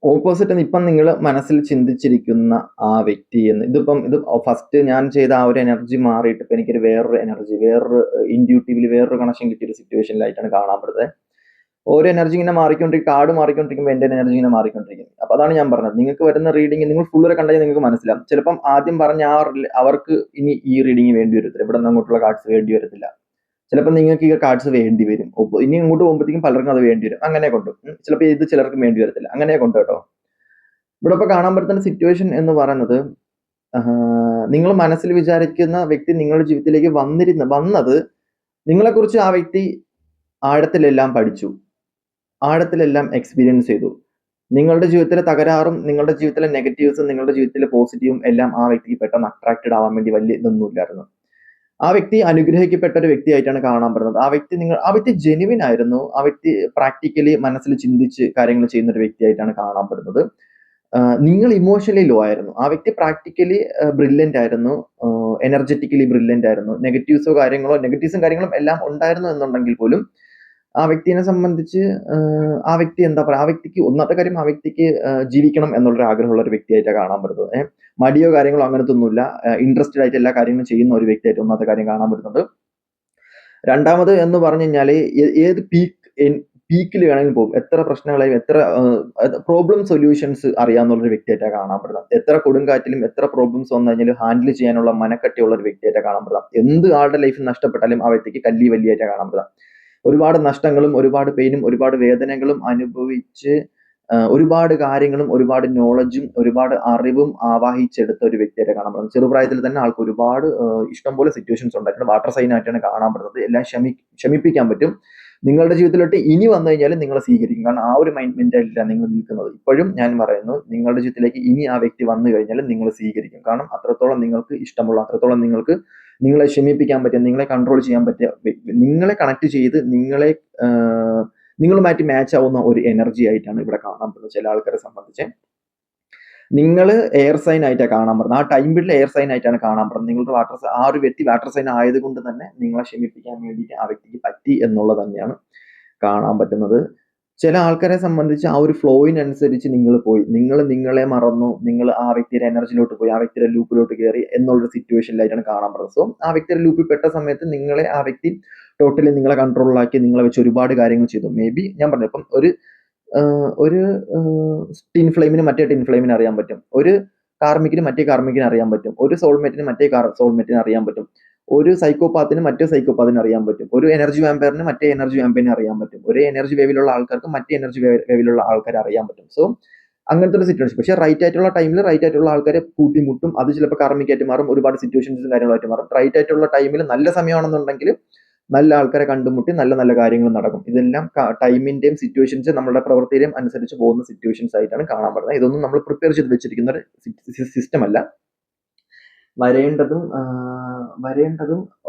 ഓപ്പോസിറ്റ് ഇപ്പം നിങ്ങൾ മനസ്സിൽ ചിന്തിച്ചിരിക്കുന്ന ആ വ്യക്തി എന്ന്, ഇത് ഫസ്റ്റ് ഞാൻ ചെയ്ത ആ ഒരു എനർജി മാറിയിട്ട് ഇപ്പം എനിക്കൊരു വേറൊരു എനർജി, വേറൊരു ഇൻഡ്യൂട്ടീവില് വേറൊരു കണക്ഷൻ കിട്ടിയൊരു സിറ്റുവേഷനിലായിട്ടാണ് കാണാൻ പറ്റുന്നത്. ഓരോ എനർജി ഇങ്ങനെ മാറിക്കൊണ്ടിരിക്കും, കാർഡ് മാറിക്കൊണ്ടിരിക്കുമ്പോൾ എൻ്റെ എനർജി ഇങ്ങനെ മാറിക്കൊണ്ടിരിക്കും. അപ്പൊ അതാണ് ഞാൻ പറഞ്ഞത്, നിങ്ങൾക്ക് വരുന്ന റീഡിങ് നിങ്ങൾ ഫുള്ള് കണ്ടാൽ നിങ്ങൾക്ക് മനസ്സിലാവും. ചിലപ്പം ആദ്യം പറഞ്ഞ അവർക്ക് ഇനി ഈ റീഡിങ് വേണ്ടി വരത്തില്ല, ഇവിടെ നിന്ന് അങ്ങോട്ടുള്ള കാർഡ്സ് വേണ്ടി വരത്തില്ല. ചിലപ്പോൾ നിങ്ങൾക്ക് ഈ കാർഡ്സ് വേണ്ടി വരും. ഇനി ഇങ്ങോട്ട് പോകുമ്പോഴത്തേക്കും പലർക്കും അത് വേണ്ടി വരും. അങ്ങനെ കൊണ്ട് ചിലപ്പോൾ ഇത് ചിലർക്ക് വേണ്ടി വരത്തില്ല. അങ്ങനെ കൊണ്ട് കേട്ടോ. ഇവിടെ ഇപ്പൊ കാണാൻ പറ്റുന്ന സിറ്റുവേഷൻ എന്ന് പറയുന്നത്, നിങ്ങൾ മനസ്സിൽ വിചാരിക്കുന്ന വ്യക്തി നിങ്ങളുടെ ജീവിതത്തിലേക്ക് വന്നത് നിങ്ങളെക്കുറിച്ച് ആ വ്യക്തി ആഴത്തിലെല്ലാം പഠിച്ചു, ആഴത്തിലെല്ലാം എക്സ്പീരിയൻസ് ചെയ്തു. നിങ്ങളുടെ ജീവിതത്തിലെ തകരാറും നിങ്ങളുടെ ജീവിതത്തിലെ നെഗറ്റീവ്സും നിങ്ങളുടെ ജീവിതത്തിലെ പോസിറ്റീവും എല്ലാം ആ വ്യക്തിക്ക് പെട്ടെന്ന് അട്രാക്റ്റഡ് ആവാൻ വേണ്ടി വലിയ ഇതൊന്നുമില്ലായിരുന്നു. ആ വ്യക്തി അനുഗ്രഹിക്കപ്പെട്ട ഒരു വ്യക്തിയായിട്ടാണ് കാണാൻ പറ്റുന്നത്. ആ വ്യക്തി ജെനുവിൻ ആയിരുന്നു. ആ വ്യക്തി പ്രാക്ടിക്കലി മനസ്സിൽ ചിന്തിച്ച് കാര്യങ്ങൾ ചെയ്യുന്ന ഒരു വ്യക്തിയായിട്ടാണ് കാണാൻ പറ്റുന്നത്. നിങ്ങൾ ഇമോഷണലി ലോ ആയിരുന്നു. ആ വ്യക്തി പ്രാക്ടിക്കലി ബ്രില്യൻ്റ് ആയിരുന്നു, എനർജറ്റിക്കലി ബ്രില്യൻ്റ് ആയിരുന്നു. നെഗറ്റീവ്സും കാര്യങ്ങളും എല്ലാം ഉണ്ടായിരുന്നു എന്നുണ്ടെങ്കിൽ പോലും ആ വ്യക്തിയെ സംബന്ധിച്ച് ആ വ്യക്തി എന്താ പറയുക, ആ വ്യക്തിക്ക് ഒന്നാമത്തെ കാര്യം, ആ വ്യക്തിക്ക് ജീവിക്കണം എന്നുള്ളൊരു ആഗ്രഹമുള്ള ഒരു വ്യക്തിയായിട്ടാണ് കാണാൻ പറ്റുന്നത്. മടിയോ കാര്യങ്ങളോ അങ്ങനത്തെ ഒന്നുമില്ല, ഇൻട്രസ്റ്റഡ് ആയിട്ട് എല്ലാ കാര്യങ്ങളും ചെയ്യുന്ന ഒരു വ്യക്തിയായിട്ട് ഒന്നാമത്തെ കാര്യം കാണാൻ പറ്റുന്നുണ്ട്. രണ്ടാമത് എന്ന് പറഞ്ഞു കഴിഞ്ഞാൽ, ഏത് പീക്കിൽ വേണമെങ്കിലും പോകും. എത്ര പ്രശ്നങ്ങളായും എത്ര പ്രോബ്ലം സൊല്യൂഷൻസ് അറിയാവുന്ന വ്യക്തിയായിട്ടാണ് കാണാൻ പറ്റുന്നത്. എത്ര കൊടുങ്കാറ്റിലും എത്ര പ്രോബ്ലംസ് വന്നു കഴിഞ്ഞാലും ഹാൻഡിൽ ചെയ്യാനുള്ള മനക്കട്ടിയുള്ള ഒരു വ്യക്തിയായിട്ടാണ് കാണാൻ പറ്റുന്നത്. എന്ത് ആളുടെ ലൈഫിൽ നഷ്ടപ്പെട്ടാലും ആ വ്യക്തിക്ക് കല്ലി വലിയായിട്ടാണ് കാണാൻ പറ്റുന്നത്. ഒരുപാട് നഷ്ടങ്ങളും ഒരുപാട് പെയിനും ഒരുപാട് വേദനകളും അനുഭവിച്ച് ഒരുപാട് കാര്യങ്ങളും ഒരുപാട് നോളജും ഒരുപാട് അറിവും ആവാഹിച്ചെടുത്ത ഒരു വ്യക്തിയായിട്ട് കാണാൻ പറ്റുന്നത്. ചെറുപ്രായത്തിൽ തന്നെ ആൾക്ക് ഒരുപാട് ഇഷ്ടംപോലെ സിറ്റുവേഷൻസ് ഉണ്ടായിട്ടുണ്ട്. വാട്ടർ സൈൻ ആയിട്ടാണ് കാണാൻ പറ്റുന്നത്. എല്ലാം ക്ഷമിപ്പിക്കാൻ പറ്റും. നിങ്ങളുടെ ജീവിതത്തിലോട്ട് ഇനി വന്നു കഴിഞ്ഞാൽ നിങ്ങളെ സ്വീകരിക്കും. കാരണം ആ ഒരു മെന്റാലിറ്റിയിലാണ് നിങ്ങൾ നിൽക്കുന്നത്. ഇപ്പോഴും ഞാൻ പറയുന്നു, നിങ്ങളുടെ ജീവിതത്തിലേക്ക് ഇനി ആ വ്യക്തി വന്നു കഴിഞ്ഞാൽ നിങ്ങൾ സ്വീകരിക്കും. കാരണം അത്രത്തോളം നിങ്ങൾക്ക് ഇഷ്ടമുള്ള, അത്രത്തോളം നിങ്ങൾക്ക് നിങ്ങളെ ക്ഷമിപ്പിക്കാൻ പറ്റിയ, നിങ്ങളെ കൺട്രോൾ ചെയ്യാൻ പറ്റിയ, നിങ്ങളെ കണക്ട് ചെയ്ത് നിങ്ങളുമായിട്ട് മാച്ച് ആവുന്ന ഒരു എനർജി ആയിട്ടാണ് ഇവിടെ കാണാൻ പറ്റുന്നത്. ചില ആൾക്കാരെ സംബന്ധിച്ച് നിങ്ങൾ എയർ സൈൻ ആയിട്ടാണ് കാണാൻ പറ്റുന്നത്. ആ ടൈം പീരീഡിൽ എയർ സൈൻ ആയിട്ടാണ് കാണാൻ പറ്റുന്നത്. നിങ്ങളുടെ ആ ഒരു വ്യക്തി വാട്ടർ സൈൻ ആയതുകൊണ്ട് തന്നെ നിങ്ങളെ ക്ഷമിപ്പിക്കാൻ വേണ്ടിയിട്ട് ആ വ്യക്തിക്ക് പറ്റി എന്നുള്ളത് തന്നെയാണ് കാണാൻ പറ്റുന്നത്. ചില ആൾക്കാരെ സംബന്ധിച്ച് ആ ഒരു ഫ്ലോയിനനുസരിച്ച് നിങ്ങൾ പോയി, നിങ്ങളെ മറന്നു, നിങ്ങൾ ആ വ്യക്തിയുടെ എനർജിയിലോട്ട് പോയി, ആ വ്യക്തിയുടെ ലൂപ്പിലോട്ട് കയറി എന്നുള്ളൊരു സിറ്റുവേഷനിലായിട്ടാണ് കാണാൻ പറ്റുന്നത്. സോ ആ വ്യക്തിയുടെ ലൂപ്പിൽ പെട്ട സമയത്ത് നിങ്ങളെ ആ വ്യക്തി ടോട്ടലി നിങ്ങളെ കൺട്രോളിലാക്കി, നിങ്ങളെ വെച്ച് ഒരുപാട് കാര്യങ്ങൾ ചെയ്തു. മേ ബി ഞാൻ പറഞ്ഞു, ഇപ്പം ഒരു ടിൻ ഫ്ലെയിമിന് മറ്റേ ടിൻ ഫ്ലെയിമിന് അറിയാൻ പറ്റും, ഒരു കാർമിക്കിന് മറ്റേ കാർമിക്കിന് അറിയാൻ പറ്റും, ഒരു സോൾമേറ്റിന് മറ്റേ സോൾമേറ്റിന് അറിയാൻ പറ്റും, ഒരു സൈക്കോപാത്തിന് മറ്റേ സൈക്കോപാത്തിന് അറിയാൻ പറ്റും, ഒരു എനർജി വാമ്പയറിന് മറ്റേ എനർജി വാമ്പയറിനെ അറിയാൻ പറ്റും, ഒരു എനർജി വേവിലുള്ള ആൾക്കാർക്ക് മറ്റേ എനർജി വേവിലുള്ള ആൾക്കാരെ അറിയാൻ പറ്റും. സോ അങ്ങനത്തെ ഒരു സിറ്റുവേഷൻ. പക്ഷേ റൈറ്റ് ആയിട്ടുള്ള ടൈമിൽ റൈറ്റ് ആയിട്ടുള്ള ആൾക്കാരെ കൂട്ടിമുട്ടും. അത് ചിലപ്പോൾ കാർമികമായിട്ട് മാറും, ഒരുപാട് സിറ്റുവേഷൻസും കാര്യങ്ങളായിട്ട് മാറും. റൈറ്റ് ആയിട്ടുള്ള ടൈമിൽ നല്ല സമയമാണെന്നുണ്ടെങ്കിൽ നല്ല ആൾക്കാരെ കണ്ടുമുട്ടി നല്ല നല്ല കാര്യങ്ങൾ നടക്കും. ഇതെല്ലാം ടൈമിന്റെയും സിറ്റുവേഷൻസ് നമ്മുടെ പ്രവൃത്തിയുടെയും അനുസരിച്ച് പോകുന്ന സിറ്റുവേഷൻസ് ആയിട്ടാണ് കാണാൻ പറ്റുന്നത്. ഇതൊന്നും നമ്മൾ പ്രിപ്പയർ ചെയ്ത് വെച്ചിരിക്കുന്ന ഒരു സിസ്റ്റം അല്ല. വരേണ്ടതും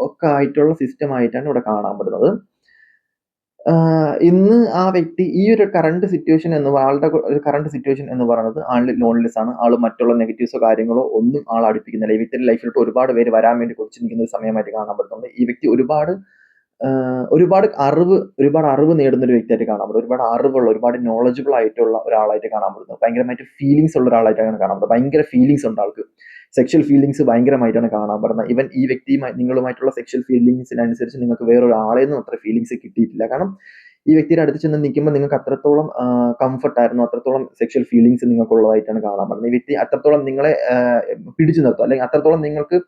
ഒക്കെ ആയിട്ടുള്ള സിസ്റ്റം ആയിട്ടാണ് ഇവിടെ കാണാൻ പറ്റുന്നത്. ഇന്ന് ആ വ്യക്തി ഈ ഒരു കറണ്ട് സിറ്റുവേഷൻ ആളുടെ ഒരു കറണ്ട് സിറ്റുവേഷൻ എന്ന് പറയുന്നത് ആള് ലോൺലെസ് ആണ്. ആള് മറ്റുള്ള നെഗറ്റീവ്സോ കാര്യങ്ങളോ ഒന്നും ആൾ അടുപ്പിക്കുന്നില്ല. ഈ വ്യക്തിയുടെ ലൈഫിലോട്ട് ഒരുപാട് പേര് വരാൻ വേണ്ടി കൊതിച്ച് നിൽക്കുന്ന ഒരു സമയമായിട്ട് കാണാൻ പറ്റുന്നുണ്ട്. ഈ വ്യക്തി ഒരുപാട് അറിവ് നേടുന്ന ഒരു വ്യക്തിയായിട്ട് കാണാൻ പറ്റും. ഒരുപാട് അറിവുള്ള, ഒരുപാട് നോളജബിൾ ആയിട്ടുള്ള ഒരാളായിട്ട് കാണാൻ പറ്റുന്നത്. ഭയങ്കരമായിട്ട് ഫീലിങ്സ് ഉള്ള ഒരാളായിട്ടാണ് കാണാൻ പറ്റുന്നത്. ഭയങ്കര ഫീലിങ്സ് ഉണ്ട് ആൾക്ക്. സെക്ഷൽ ഫീലിങ്സ് ഭയങ്കരമായിട്ടാണ് കാണാൻ പറ്റുന്നത്. ഈവൻ ഈ വ്യക്തിയുമായി നിങ്ങളുമായിട്ടുള്ള സെക്ഷൽ ഫീലിങ്സിനനുസരിച്ച് നിങ്ങൾക്ക് വേറൊരാളെ നിന്നും അത്ര ഫീലിങ്സ് കിട്ടിയിട്ടില്ല. കാരണം ഈ വ്യക്തിയുടെ അടുത്ത് ചെന്ന് നിൽക്കുമ്പോൾ നിങ്ങൾക്ക് അത്രത്തോളം കംഫർട്ട് ആയിരുന്നു, അത്രത്തോളം സെക്ഷൽ ഫീലിങ്സ് നിങ്ങൾക്കുള്ളതായിട്ടാണ് കാണാൻ പറ്റുന്നത്. ഈ വ്യക്തി അത്രത്തോളം നിങ്ങളെ പിടിച്ചു നിർത്തും, അല്ലെങ്കിൽ അത്രത്തോളം നിങ്ങൾക്ക്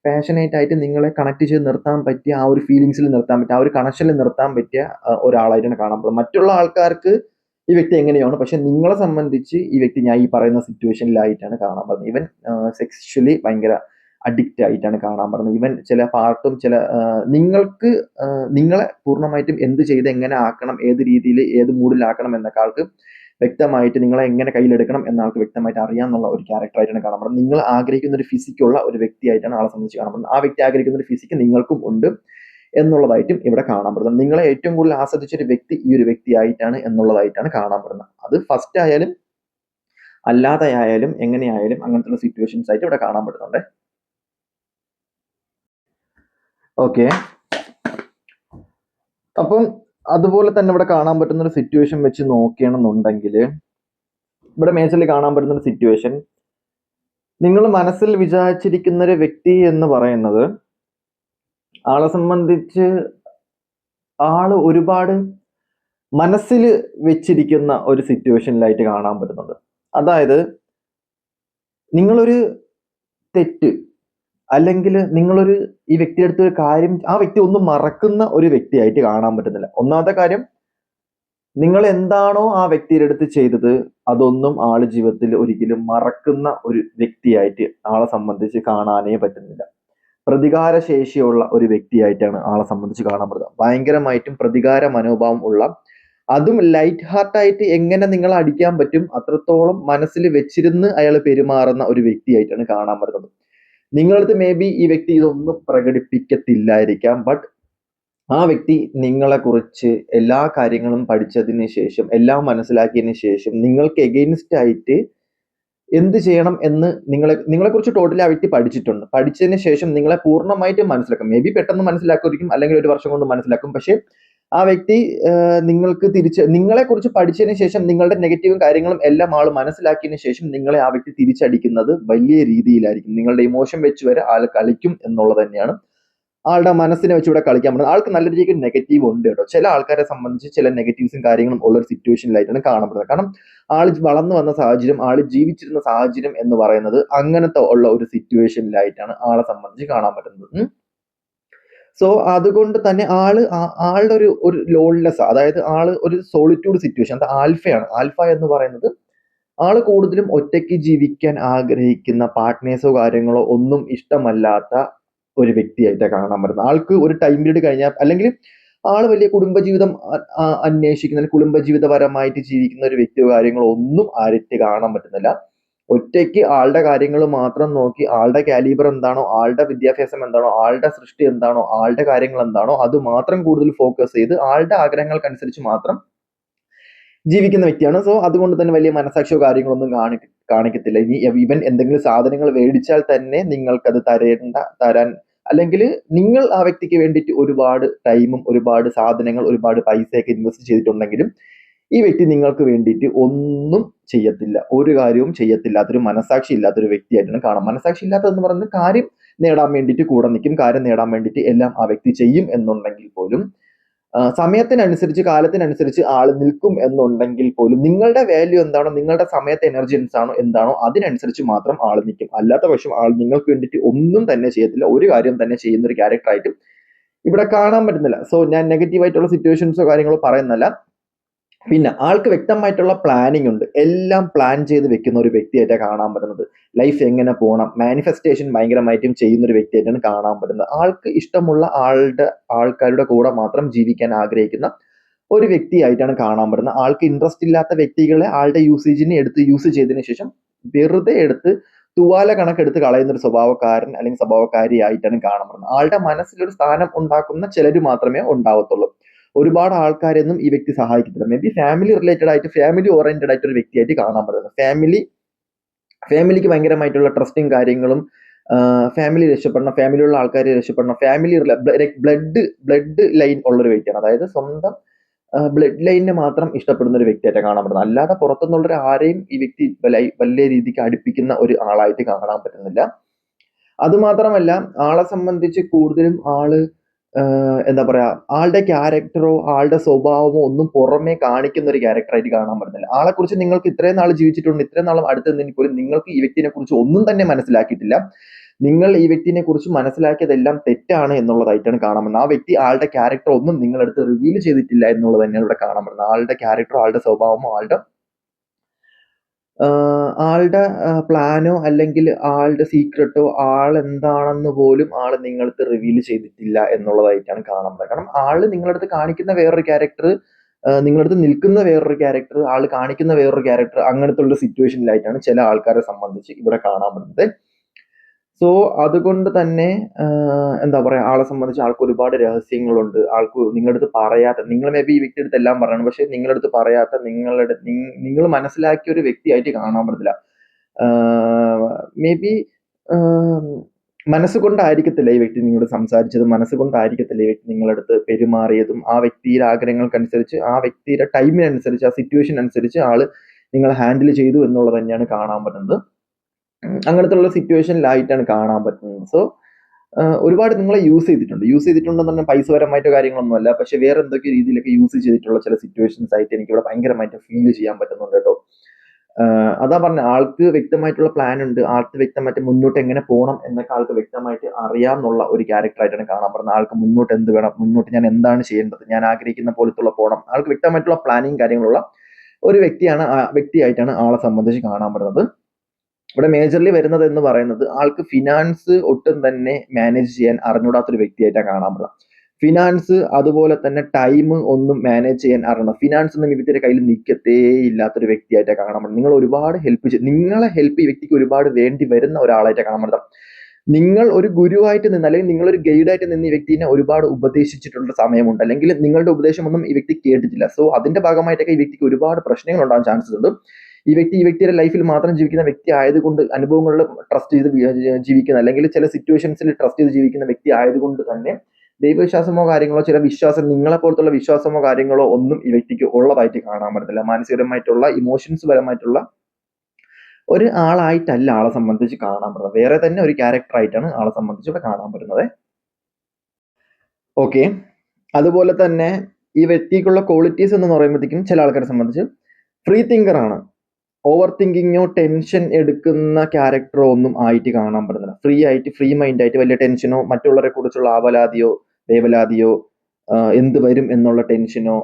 പാഷനേറ്റ് ആയിട്ട് നിങ്ങളെ കണക്ട് ചെയ്ത് നിർത്താൻ പറ്റിയ, ആ ഒരു ഫീലിങ്സിൽ നിർത്താൻ പറ്റിയ, ആ ഒരു കണക്ഷനിൽ നിർത്താൻ പറ്റിയ ഒരാളായിട്ടാണ് കാണാൻ പറ്റുന്നത്. മറ്റുള്ള ആൾക്കാർക്ക് ഈ വ്യക്തി എങ്ങനെയാണ്, പക്ഷെ നിങ്ങളെ സംബന്ധിച്ച് ഈ വ്യക്തി ഞാൻ ഈ പറയുന്ന സിറ്റുവേഷനിലായിട്ടാണ് കാണാൻ പറ്റുന്നത്. ഇവൻ സെക്ഷ്വലി ഭയങ്കര അഡിക്റ്റ് ആയിട്ടാണ് കാണാൻ പറ്റുന്നത്. ഇവൻ ചില പാർട്ടും നിങ്ങൾക്ക് നിങ്ങളെ പൂർണ്ണമായിട്ടും എന്ത് ചെയ്ത് എങ്ങനെ ആക്കണം, ഏത് രീതിയിൽ ഏത് മൂഡിലാക്കണം എന്നൊക്കെ ആൾക്ക് വ്യക്തമായിട്ട്, നിങ്ങളെ എങ്ങനെ കയ്യിലെടുക്കണം എന്ന ആൾക്ക് വ്യക്തമായിട്ട് അറിയാമെന്നുള്ള ഒരു ക്യാരക്ടറായിട്ടാണ് കാണാൻ പറ്റുന്നത്. നിങ്ങൾ ആഗ്രഹിക്കുന്ന ഒരു ഫിസിക്കുള്ള ഒരു വ്യക്തിയായിട്ടാണ് ആളെ സംബന്ധിച്ച് കാണാൻ പറ്റുന്നത്. ആ വ്യക്തി ആഗ്രഹിക്കുന്ന ഒരു ഫിസിക്ക് നിങ്ങൾക്കും ഉണ്ട് എന്നുള്ളതായിട്ടും ഇവിടെ കാണാൻ പറ്റുന്നത്. നിങ്ങളെ ഏറ്റവും കൂടുതൽ ആസ്വദിച്ച ഒരു വ്യക്തി ഈ ഒരു വ്യക്തിയായിട്ടാണ് എന്നുള്ളതായിട്ടാണ് കാണാൻ പറ്റുന്നത്. അത് ഫസ്റ്റ് ആയാലും അല്ലാതെ ആയാലും എങ്ങനെയായാലും അങ്ങനത്തെ സിറ്റുവേഷൻസ് ആയിട്ട് ഇവിടെ കാണാൻ പറ്റുന്നുണ്ട്. ഓക്കെ, അപ്പം അതുപോലെ തന്നെ ഇവിടെ കാണാൻ പറ്റുന്ന ഒരു സിറ്റുവേഷൻ വെച്ച് നോക്കുകയാണെന്നുണ്ടെങ്കിൽ ഇവിടെ മേജറിൽ കാണാൻ പറ്റുന്ന ഒരു സിറ്റുവേഷൻ, നിങ്ങൾ മനസ്സിൽ വിചാരിച്ചിരിക്കുന്ന ഒരു വ്യക്തി എന്ന് പറയുന്നത് ആളെ സംബന്ധിച്ച് ആള് ഒരുപാട് മനസ്സിൽ വെച്ചിരിക്കുന്ന ഒരു സിറ്റുവേഷനിലായിട്ട് കാണാൻ പറ്റുന്നുണ്ട്. അതായത് നിങ്ങളൊരു തെറ്റ്, അല്ലെങ്കിൽ നിങ്ങളൊരു ഈ വ്യക്തിയുടെ അടുത്ത് ഒരു കാര്യം, ആ വ്യക്തി ഒന്നും മറക്കുന്ന ഒരു വ്യക്തിയായിട്ട് കാണാൻ പറ്റുന്നില്ല. ഒന്നാമത്തെ കാര്യം, നിങ്ങൾ എന്താണോ ആ വ്യക്തിയുടെ അടുത്ത് ചെയ്തത് അതൊന്നും ആള് ജീവിതത്തിൽ ഒരിക്കലും മറക്കുന്ന ഒരു വ്യക്തിയായിട്ട് ആളെ സംബന്ധിച്ച് കാണാനേ പറ്റുന്നില്ല. പ്രതികാര ശേഷിയുള്ള ഒരു വ്യക്തിയായിട്ടാണ് ആളെ സംബന്ധിച്ച് കാണാൻ പറ്റുന്നത്. ഭയങ്കരമായിട്ടും പ്രതികാര മനോഭാവം ഉള്ള, അതും ലൈറ്റ് ഹാർട്ടായിട്ട് എങ്ങനെ നിങ്ങൾ അടിക്കാൻ പറ്റും അത്രത്തോളം മനസ്സിൽ വെച്ചിരുന്ന് അയാൾ പെരുമാറുന്ന ഒരു വ്യക്തിയായിട്ടാണ് കാണാൻ പറ്റുന്നത്. നിങ്ങളടുത്ത് മേ ബി ഈ വ്യക്തി ഇതൊന്നും പ്രകടിപ്പിക്കത്തില്ലായിരിക്കാം, ബട്ട് ആ വ്യക്തി നിങ്ങളെ കുറിച്ച് എല്ലാ കാര്യങ്ങളും പഠിച്ചതിന് ശേഷം, എല്ലാം മനസ്സിലാക്കിയതിന് ശേഷം നിങ്ങൾക്ക് എഗെയിൻസ്റ്റ് ആയിട്ട് എന്ത് ചെയ്യണം എന്ന് നിങ്ങളെ കുറിച്ച് ടോട്ടലി ആ വ്യക്തി പഠിച്ചിട്ടുണ്ട്. പഠിച്ചതിന് ശേഷം നിങ്ങളെ പൂർണ്ണമായിട്ട് മനസ്സിലാക്കും. മേ ബി പെട്ടെന്ന് മനസ്സിലാക്കുമായിരിക്കും, അല്ലെങ്കിൽ ഒരു വർഷം കൊണ്ട് മനസ്സിലാക്കും. പക്ഷെ ആ വ്യക്തി നിങ്ങളെ കുറിച്ച് പഠിച്ചതിന് ശേഷം നിങ്ങളുടെ നെഗറ്റീവും കാര്യങ്ങളും എല്ലാം ആൾ മനസ്സിലാക്കിയതിന് ശേഷം നിങ്ങളെ ആ വ്യക്തി തിരിച്ചടിക്കുന്നത് വലിയ രീതിയിലായിരിക്കും. നിങ്ങളുടെ ഇമോഷൻ വെച്ച് വരെ ആൾ കളിക്കും എന്നുള്ളത് തന്നെയാണ് ആളുടെ മനസ്സിനെ വെച്ച് ഇവിടെ കളിക്കാൻ പറ്റുന്നത്. ആൾക്ക് നല്ല രീതിക്ക് നെഗറ്റീവ് ഉണ്ട് കേട്ടോ. ചില ആൾക്കാരെ സംബന്ധിച്ച് ചില നെഗറ്റീവ്സും കാര്യങ്ങളും ഉള്ള ഒരു സിറ്റുവേഷനിലായിട്ടാണ് കാണപ്പെടുന്നത്. കാരണം ആൾ വളർന്നു വന്ന സാഹചര്യം, ആൾ ജീവിച്ചിരുന്ന സാഹചര്യം എന്ന് പറയുന്നത് അങ്ങനത്തെ ഉള്ള ഒരു സിറ്റുവേഷനിലായിട്ടാണ് ആളെ സംബന്ധിച്ച് കാണാൻ പറ്റുന്നത്. സോ അതുകൊണ്ട് തന്നെ ആളുടെ ഒരു ലോൺലെസ്, അതായത് ആള് ഒരു സോളിറ്റ്യൂഡ് സിറ്റുവേഷൻ, അത് ആൽഫയാണ്. ആൽഫ എന്ന് പറയുന്നത് ആള് കൂടുതലും ഒറ്റയ്ക്ക് ജീവിക്കാൻ ആഗ്രഹിക്കുന്ന, പാർട്ട്നേഴ്സോ കാര്യങ്ങളോ ഒന്നും ഇഷ്ടമല്ലാത്ത ഒരു വ്യക്തിയായിട്ടാണ് കാണാൻ പറ്റുന്നത്. ആൾക്ക് ഒരു ടൈം പീരീഡ് കഴിഞ്ഞാൽ, അല്ലെങ്കിൽ ആള് വലിയ കുടുംബജീവിതം അന്വേഷിക്കുന്ന, കുടുംബജീവിതപരമായിട്ട് ജീവിക്കുന്ന ഒരു വ്യക്തിയോ കാര്യങ്ങളോ ഒന്നും ആയിട്ട് കാണാൻ പറ്റുന്നില്ല. ഒറ്റയ്ക്ക് ആളുടെ കാര്യങ്ങൾ മാത്രം നോക്കി, ആളുടെ കാലിബർ എന്താണോ, ആളുടെ വിദ്യാഭ്യാസം എന്താണോ, ആളുടെ സൃഷ്ടി എന്താണോ, ആളുടെ കാര്യങ്ങൾ എന്താണോ അത് മാത്രം കൂടുതൽ ഫോക്കസ് ചെയ്ത് ആളുടെ ആഗ്രഹങ്ങൾക്കനുസരിച്ച് മാത്രം ജീവിക്കുന്ന വ്യക്തിയാണ്. സോ അതുകൊണ്ട് തന്നെ വലിയ മനസാക്ഷിയോ കാര്യങ്ങളൊന്നും കാണിക്കത്തില്ല. ഇനി ഈവൻ എന്തെങ്കിലും സാധനങ്ങൾ മേടിച്ചാൽ തന്നെ നിങ്ങൾക്കത് തരാൻ, അല്ലെങ്കിൽ നിങ്ങൾ ആ വ്യക്തിക്ക് വേണ്ടിയിട്ട് ഒരുപാട് ടൈമും ഒരുപാട് സാധനങ്ങൾ ഒരുപാട് പൈസയൊക്കെ ഇൻവെസ്റ്റ് ചെയ്തിട്ടുണ്ടെങ്കിലും ഈ വ്യക്തി നിങ്ങൾക്ക് വേണ്ടിയിട്ട് ഒന്നും ചെയ്യത്തില്ല, ഒരു കാര്യവും ചെയ്യത്തില്ല. അതൊരു മനസാക്ഷി ഇല്ലാത്തൊരു വ്യക്തിയായിട്ടാണ് കാണാം. മനസാക്ഷി ഇല്ലാത്തതെന്ന് പറയുന്നത് കാര്യം നേടാൻ വേണ്ടിയിട്ട് കൂടെ നിൽക്കും, കാര്യം നേടാൻ വേണ്ടിയിട്ട് എല്ലാം ആ വ്യക്തി ചെയ്യും എന്നുണ്ടെങ്കിൽ പോലും, സമയത്തിനനുസരിച്ച് കാലത്തിനനുസരിച്ച് ആൾ നിൽക്കും എന്നുണ്ടെങ്കിൽ പോലും, നിങ്ങളുടെ വാല്യൂ എന്താണോ, നിങ്ങളുടെ സമയത്തെ എനർജി എന്താണോ അതിനനുസരിച്ച് മാത്രം ആൾ നിൽക്കും. അല്ലാത്ത പക്ഷം ആൾ നിങ്ങൾക്ക് വേണ്ടിയിട്ട് ഒന്നും തന്നെ ചെയ്യത്തില്ല, ഒരു കാര്യം തന്നെ ചെയ്യുന്ന ഒരു ക്യാരക്ടറായിട്ടും ഇവിടെ കാണാൻ പറ്റുന്നില്ല. സോ ഞാൻ നെഗറ്റീവ് ആയിട്ടുള്ള സിറ്റുവേഷൻസോ കാര്യങ്ങളോ പറയുന്നല്ല. പിന്നെ ആൾക്ക് വ്യക്തമായിട്ടുള്ള പ്ലാനിങ് ഉണ്ട്. എല്ലാം പ്ലാൻ ചെയ്ത് വെക്കുന്ന ഒരു വ്യക്തിയായിട്ടാണ് കാണാൻ പറ്റുന്നത്. ലൈഫ് എങ്ങനെ പോണം, മാനിഫെസ്റ്റേഷൻ ഭയങ്കരമായിട്ടും ചെയ്യുന്ന ഒരു വ്യക്തിയായിട്ടാണ് കാണാൻ പറ്റുന്നത്. ആൾക്ക് ഇഷ്ടമുള്ള ആൾക്കാരുടെ കൂടെ മാത്രം ജീവിക്കാൻ ആഗ്രഹിക്കുന്ന ഒരു വ്യക്തിയായിട്ടാണ് കാണാൻ പറ്റുന്നത്. ആൾക്ക് ഇൻട്രസ്റ്റ് ഇല്ലാത്ത വ്യക്തികളെ ആളുടെ യൂസേജിന് എടുത്ത് യൂസ് ചെയ്തതിന് ശേഷം വെറുതെ എടുത്ത് തൂവാല കണക്കെടുത്ത് കളയുന്ന ഒരു സ്വഭാവക്കാരൻ അല്ലെങ്കിൽ സ്വഭാവക്കാരിയായിട്ടാണ് കാണാൻ പറ്റുന്നത്. ആളുടെ മനസ്സിലൊരു സ്ഥാനം ഉണ്ടാക്കുന്ന ചിലർ മാത്രമേ ഉണ്ടാവത്തുള്ളൂ. ഒരുപാട് ആൾക്കാരെയൊന്നും ഈ വ്യക്തി സഹായിക്കത്തില്ല. മേ ബി ഫാമിലി റിലേറ്റഡ് ആയിട്ട്, ഫാമിലി ഓറിയന്റഡ് ആയിട്ട് ഒരു വ്യക്തിയായിട്ട് കാണാൻ പറ്റുന്നത്. ഫാമിലിക്ക് ഭയങ്കരമായിട്ടുള്ള ട്രസ്റ്റും കാര്യങ്ങളും, ഫാമിലി രക്ഷപ്പെടണം, ഫാമിലിയുള്ള ആൾക്കാർ രക്ഷപ്പെടണം, ഫാമിലി ബ്ലഡ് ലൈൻ ഉള്ള ഒരു വ്യക്തിയാണ്. അതായത് സ്വന്തം ബ്ലഡ് ലൈനിനെ മാത്രം ഇഷ്ടപ്പെടുന്ന ഒരു വ്യക്തിയായിട്ട് കാണാൻ പറ്റുന്നത്. അല്ലാതെ പുറത്തുനിന്നുള്ള ആരെയും ഈ വ്യക്തി വലിയ രീതിക്ക് അടുപ്പിക്കുന്ന ഒരു ആളായിട്ട് കാണാൻ പറ്റുന്നില്ല. അതുമാത്രമല്ല, ആളെ സംബന്ധിച്ച് കൂടുതലും എന്താ പറയാ, ആളുടെ ക്യാരക്ടറോ ആളുടെ സ്വഭാവമോ ഒന്നും പുറമേ കാണിക്കുന്ന ഒരു ക്യാരക്ടറായിട്ട് കാണാൻ പറ്റുന്നില്ല. ആളെക്കുറിച്ച് നിങ്ങൾക്ക് ഇത്രയും നാൾ ജീവിച്ചിട്ടുണ്ട്, ഇത്രയും നാളും അടുത്ത് നിന്നെങ്കിൽ പോലും നിങ്ങൾക്ക് ഈ വ്യക്തിനെ കുറിച്ച് ഒന്നും തന്നെ മനസ്സിലാക്കിയിട്ടില്ല. നിങ്ങൾ ഈ വ്യക്തിനെ കുറിച്ച് മനസ്സിലാക്കിയതെല്ലാം തെറ്റാണ് എന്നുള്ളതായിട്ടാണ് കാണാൻ പറ്റുന്നത്. ആ വ്യക്തി ആളുടെ ക്യാരക്ടർ ഒന്നും നിങ്ങളടുത്ത് റിവീൽ ചെയ്തിട്ടില്ല എന്നുള്ളത് തന്നെയാണ് ഇവിടെ കാണാൻ പറ്റുന്നത്. ആളുടെ ക്യാരക്ടറോ ആളുടെ സ്വഭാവമോ ആളുടെ പ്ലാനോ അല്ലെങ്കിൽ ആളുടെ സീക്രട്ടോ ആളെന്താണെന്ന് പോലും ആള് നിങ്ങളടുത്ത് റിവീൽ ചെയ്തിട്ടില്ല എന്നുള്ളതായിട്ടാണ് കാണാൻ പറ്റുന്നത്. കാരണം ആള് നിങ്ങളടുത്ത് കാണിക്കുന്ന വേറൊരു ക്യാരക്ടർ, നിങ്ങളടുത്ത് നിൽക്കുന്ന വേറൊരു ക്യാരക്ടർ, ആള് കാണിക്കുന്ന വേറൊരു ക്യാരക്ടർ, അങ്ങനത്തെ ഉള്ള സിറ്റുവേഷനിലായിട്ടാണ് ചില ആൾക്കാരെ സംബന്ധിച്ച് ഇവിടെ കാണാൻ പറ്റുന്നത്. സോ അതുകൊണ്ട് തന്നെ എന്താ പറയാ, ആളെ സംബന്ധിച്ച് ആൾക്ക് ഒരുപാട് രഹസ്യങ്ങളുണ്ട്. ആൾക്ക് നിങ്ങളടുത്ത് പറയാത്ത, നിങ്ങൾ മേ ബി ഈ വ്യക്തിയുടെ അടുത്ത് എല്ലാം പറയണം, പക്ഷെ നിങ്ങളടുത്ത് പറയാത്ത, നിങ്ങൾ മനസ്സിലാക്കിയ ഒരു വ്യക്തിയായിട്ട് കാണാൻ പറ്റത്തില്ല. മേ ബി മനസ്സുകൊണ്ടായിരിക്കത്തില്ല ഈ വ്യക്തി നിങ്ങളോട് സംസാരിച്ചതും, മനസ്സുകൊണ്ടായിരിക്കത്തില്ല ഈ വ്യക്തി നിങ്ങളടുത്ത് പെരുമാറിയതും. ആ വ്യക്തിയുടെ ആഗ്രഹങ്ങൾക്കനുസരിച്ച്, ആ വ്യക്തിയുടെ ടൈമിനനുസരിച്ച്, ആ സിറ്റുവേഷൻ അനുസരിച്ച് ആള് നിങ്ങളെ ഹാൻഡിൽ ചെയ്തു എന്നുള്ളത് തന്നെയാണ് കാണാൻ പറ്റുന്നത്. അങ്ങനത്തെ ഉള്ള സിറ്റുവേഷനിലായിട്ടാണ് കാണാൻ പറ്റുന്നത്. സോ ഒരുപാട് നിങ്ങളെ യൂസ് ചെയ്തിട്ടുണ്ടെന്ന് പറഞ്ഞാൽ പൈസപരമായിട്ടോ കാര്യങ്ങളൊന്നും അല്ല, പക്ഷെ വേറെ എന്തൊക്കെ രീതിയിലൊക്കെ യൂസ് ചെയ്തിട്ടുള്ള ചില സിറ്റുവേഷൻസ് ആയിട്ട് എനിക്ക് ഇവിടെ ഭയങ്കരമായിട്ട് ഫീൽ ചെയ്യാൻ പറ്റുന്നുണ്ട് കേട്ടോ. അതാ പറഞ്ഞ, ആൾക്ക് വ്യക്തമായിട്ടുള്ള പ്ലാൻ ഉണ്ട്. ആൾക്ക് വ്യക്തമായിട്ട് മുന്നോട്ട് എങ്ങനെ പോകണം എന്നൊക്കെ ആൾക്ക് വ്യക്തമായിട്ട് അറിയാമെന്നുള്ള ഒരു ക്യാരക്ടറായിട്ടാണ് കാണാൻ പറ്റുന്നത്. ആൾക്ക് മുന്നോട്ട് എന്ത് വേണം, മുന്നോട്ട് ഞാൻ എന്താണ് ചെയ്യേണ്ടത്, ഞാൻ ആഗ്രഹിക്കുന്ന പോലത്തുള്ള പോകണം, ആൾക്ക് വ്യക്തമായിട്ടുള്ള പ്ലാനിങ് കാര്യങ്ങളുള്ള ഒരു വ്യക്തിയായിട്ടാണ് ആളെ സംബന്ധിച്ച് കാണാൻ പറ്റുന്നത്. ഇവിടെ മേജർലി വരുന്നത് എന്ന് പറയുന്നത്, ആൾക്ക് ഫിനാൻസ് ഒട്ടും തന്നെ മാനേജ് ചെയ്യാൻ അറിഞ്ഞൂടാത്തൊരു വ്യക്തിയായിട്ടാണ് കാണാൻ പറ്റുക. ഫിനാൻസ് അതുപോലെ തന്നെ ടൈം ഒന്നും മാനേജ് ചെയ്യാൻ അറിയണം. ഫിനാൻസ് ഒന്നും ഈ വ്യക്തിയുടെ കയ്യിൽ നിൽക്കത്തേ ഇല്ലാത്തൊരു വ്യക്തിയായിട്ടാണ് കാണാൻ പറ്റുന്നത്. നിങ്ങൾ ഒരുപാട് നിങ്ങളെ ഹെൽപ്പ് ഈ വ്യക്തിക്ക് ഒരുപാട് വേണ്ടി വരുന്ന ഒരാളായിട്ടാണ് കാണാൻ പറ്റുക. നിങ്ങൾ ഒരു ഗുരുവായിട്ട് നിന്ന്, അല്ലെങ്കിൽ നിങ്ങളൊരു ഗൈഡായിട്ട് നിന്ന് ഈ വ്യക്തിനെ ഒരുപാട് ഉപദേശിച്ചിട്ടുള്ള സമയമുണ്ട്, അല്ലെങ്കിൽ നിങ്ങളുടെ ഉപദേശമൊന്നും ഈ വ്യക്തി കേട്ടിട്ടില്ല. സോ അതിന്റെ ഭാഗമായിട്ടൊക്കെ ഈ വ്യക്തിക്ക് ഒരുപാട് പ്രശ്നങ്ങൾ ഉണ്ടാകാൻ ചാൻസസ് ഉണ്ട്. ഈ വ്യക്തിയുടെ ലൈഫിൽ മാത്രം ജീവിക്കുന്ന വ്യക്തി ആയതുകൊണ്ട്, അനുഭവങ്ങളിൽ ട്രസ്റ്റ് ചെയ്ത് ജീവിക്കുന്ന, അല്ലെങ്കിൽ ചില സിറ്റുവേഷൻസിൽ ട്രസ്റ്റ് ചെയ്ത് ജീവിക്കുന്ന വ്യക്തി ആയതുകൊണ്ട് തന്നെ ദൈവവിശ്വാസമോ കാര്യങ്ങളോ, ചില വിശ്വാസം, നിങ്ങളെ പോലത്തുള്ള വിശ്വാസമോ കാര്യങ്ങളോ ഒന്നും ഈ വ്യക്തിക്ക് ഉള്ളതായിട്ട് കാണാൻ പറ്റത്തില്ല. മാനസികപരമായിട്ടുള്ള, ഇമോഷൻസ് പരമായിട്ടുള്ള ഒരു ആളായിട്ടല്ല ആളെ സംബന്ധിച്ച് കാണാൻ പറ്റുന്നത്. വേറെ തന്നെ ഒരു ക്യാരക്ടർ ആയിട്ടാണ് ആളെ സംബന്ധിച്ച് ഇവിടെ കാണാൻ പറ്റുന്നത്. ഓക്കെ. അതുപോലെ തന്നെ ഈ വ്യക്തിക്കുള്ള ക്വാളിറ്റീസ് എന്ന് പറയുമ്പോഴത്തേക്കും ചില ആൾക്കാരെ സംബന്ധിച്ച് ഫ്രീ തിങ്കർ ആണ്. ഓവർ തിങ്കിങ്ങോ ടെൻഷൻ എടുക്കുന്ന ക്യാരക്ടറോ ഒന്നും ആയിട്ട് കാണാൻ പറ്റുന്നില്ല. ഫ്രീ മൈൻഡ് ആയിട്ട് വലിയ ടെൻഷനോ മറ്റുള്ളവരെ കുറിച്ചുള്ള ആവലാതിയോ വേവലാതിയോ എന്ത് വരും എന്നുള്ള ടെൻഷനോ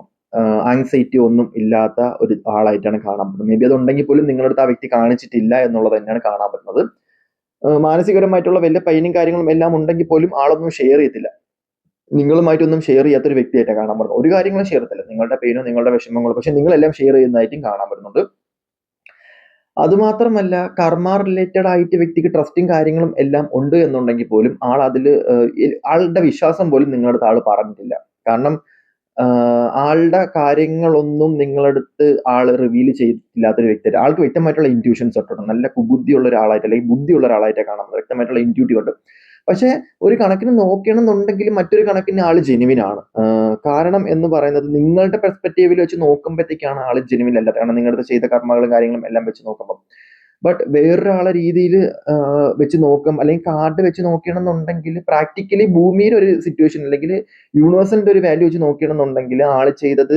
ആങ്സൈറ്റിയോ ഒന്നും ഇല്ലാത്ത ഒരു ആളായിട്ടാണ് കാണാൻ പറ്റുന്നത്. മേ ബി അതുണ്ടെങ്കിൽ പോലും നിങ്ങളടുത്ത് ആ വ്യക്തി കാണിച്ചിട്ടില്ല എന്നുള്ളത് തന്നെയാണ് കാണാൻ പറ്റുന്നത്. മാനസികപരമായിട്ടുള്ള വലിയ പൈനും കാര്യങ്ങളും എല്ലാം ഉണ്ടെങ്കിൽ പോലും ആളൊന്നും ഷെയർ ചെയ്യത്തില്ല. നിങ്ങളുമായിട്ടൊന്നും ഷെയർ ചെയ്യാത്തൊരു വ്യക്തിയായിട്ടാണ് കാണാൻ പറ്റുന്നത്. ഒരു കാര്യങ്ങളും ഷെയർ ചെയ്യത്തില്ല, നിങ്ങളുടെ പെയിനോ നിങ്ങളുടെ വിഷമങ്ങളോ, പക്ഷെ നിങ്ങളെല്ലാം ഷെയർ ചെയ്യുന്നതായിട്ടും കാണാൻ പറ്റുന്നുണ്ട്. അതുമാത്രമല്ല, കർമ്മ റിലേറ്റഡ് ആയിട്ട് വ്യക്തിക്ക് ട്രസ്റ്റും കാര്യങ്ങളും എല്ലാം ഉണ്ട് എന്നുണ്ടെങ്കിൽ പോലും ആളുടെ വിശ്വാസം പോലും നിങ്ങളടുത്ത് ആള് പറഞ്ഞിട്ടില്ല. കാരണം ആളുടെ കാര്യങ്ങളൊന്നും നിങ്ങളടുത്ത് ആള് റിവീൽ ചെയ്തിട്ടില്ലാത്തൊരു വ്യക്തിയായിട്ട്, ആൾക്ക് വ്യക്തമായിട്ടുള്ള ഇൻറ്റ്യൂഷൻസ് ഉണ്ട്. നല്ല കുബുദ്ധിയുള്ള ഒരാളായിട്ട്, അല്ലെങ്കിൽ ബുദ്ധിയുള്ള ഒരാളായിട്ട് കാണാം. വ്യക്തമായിട്ടുള്ള ഇൻറ്റ്യൂട്ടീവ് ഉണ്ട്. പക്ഷെ ഒരു കണക്കിന് നോക്കണമെന്നുണ്ടെങ്കിൽ മറ്റൊരു കണക്കിന് ആള് ജെനുവിൻ ആണ്. കാരണം എന്ന് പറയുന്നത്, നിങ്ങളുടെ പെർസ്പെക്റ്റീവിൽ വെച്ച് നോക്കുമ്പോഴത്തേക്കാണ് ആള് ജെനുവിൻ അല്ലാത്ത. കാരണം നിങ്ങളുടെ ചെയ്ത കർമ്മങ്ങളും കാര്യങ്ങളും എല്ലാം വെച്ച് നോക്കുമ്പോൾ. ബട്ട് വേറൊരാളെ രീതിയിൽ വെച്ച് നോക്കും, അല്ലെങ്കിൽ കാർഡ് വെച്ച് നോക്കുകയാണെന്നുണ്ടെങ്കിൽ, പ്രാക്ടിക്കലി ഭൂമിയുടെ ഒരു സിറ്റുവേഷൻ, അല്ലെങ്കിൽ യൂണിവേഴ്സലിന്റെ ഒരു വാല്യൂ വെച്ച് നോക്കുകയാണെന്നുണ്ടെങ്കിൽ ആള് ചെയ്തത്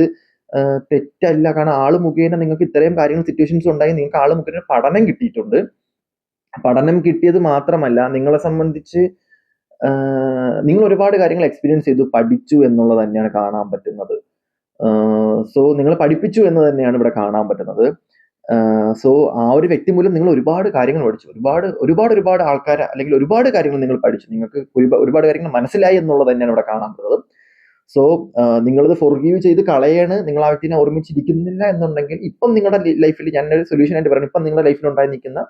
തെറ്റല്ല. കാരണം ആള് മുഖേന നിങ്ങൾക്ക് ഇത്രയും കാര്യങ്ങൾ, സിറ്റുവേഷൻസ് ഉണ്ടായി, നിങ്ങൾക്ക് ആള് മുഖേന പഠനം കിട്ടിയിട്ടുണ്ട്. പഠനം കിട്ടിയത് മാത്രമല്ല, നിങ്ങളെ സംബന്ധിച്ച് നിങ്ങൾ ഒരുപാട് കാര്യങ്ങൾ എക്സ്പീരിയൻസ് ചെയ്തു, പഠിച്ചു എന്നുള്ളത് തന്നെയാണ് കാണാൻ പറ്റുന്നത്. സോ നിങ്ങൾ പഠിപ്പിച്ചു എന്ന് തന്നെയാണ് ഇവിടെ കാണാൻ പറ്റുന്നത്. സോ ആ ഒരു വ്യക്തി മൂലം നിങ്ങൾ ഒരുപാട് കാര്യങ്ങൾ പഠിച്ചു. ഒരുപാട് ആൾക്കാരെ അല്ലെങ്കിൽ ഒരുപാട് കാര്യങ്ങൾ നിങ്ങൾ പഠിച്ചു. നിങ്ങൾക്ക് ഒരുപാട് കാര്യങ്ങൾ മനസ്സിലായി എന്നുള്ളത് തന്നെയാണ് ഇവിടെ കാണാൻ പറ്റുന്നത്. സോ നിങ്ങളത് ഫോർഗീവ് ചെയ്ത് കളയാണ്, നിങ്ങൾ ആ വ്യക്തിനെ ഓർമ്മിച്ചിരിക്കുന്നില്ല എന്നുണ്ടെങ്കിൽ ഇപ്പം നിങ്ങളുടെ ലൈഫിൽ ഞാനൊരു സൊല്യൂഷൻ ആയിട്ട് പറയുന്നത്, ഇപ്പം നിങ്ങളുടെ ലൈഫിൽ ഉണ്ടായി നിൽക്കുന്ന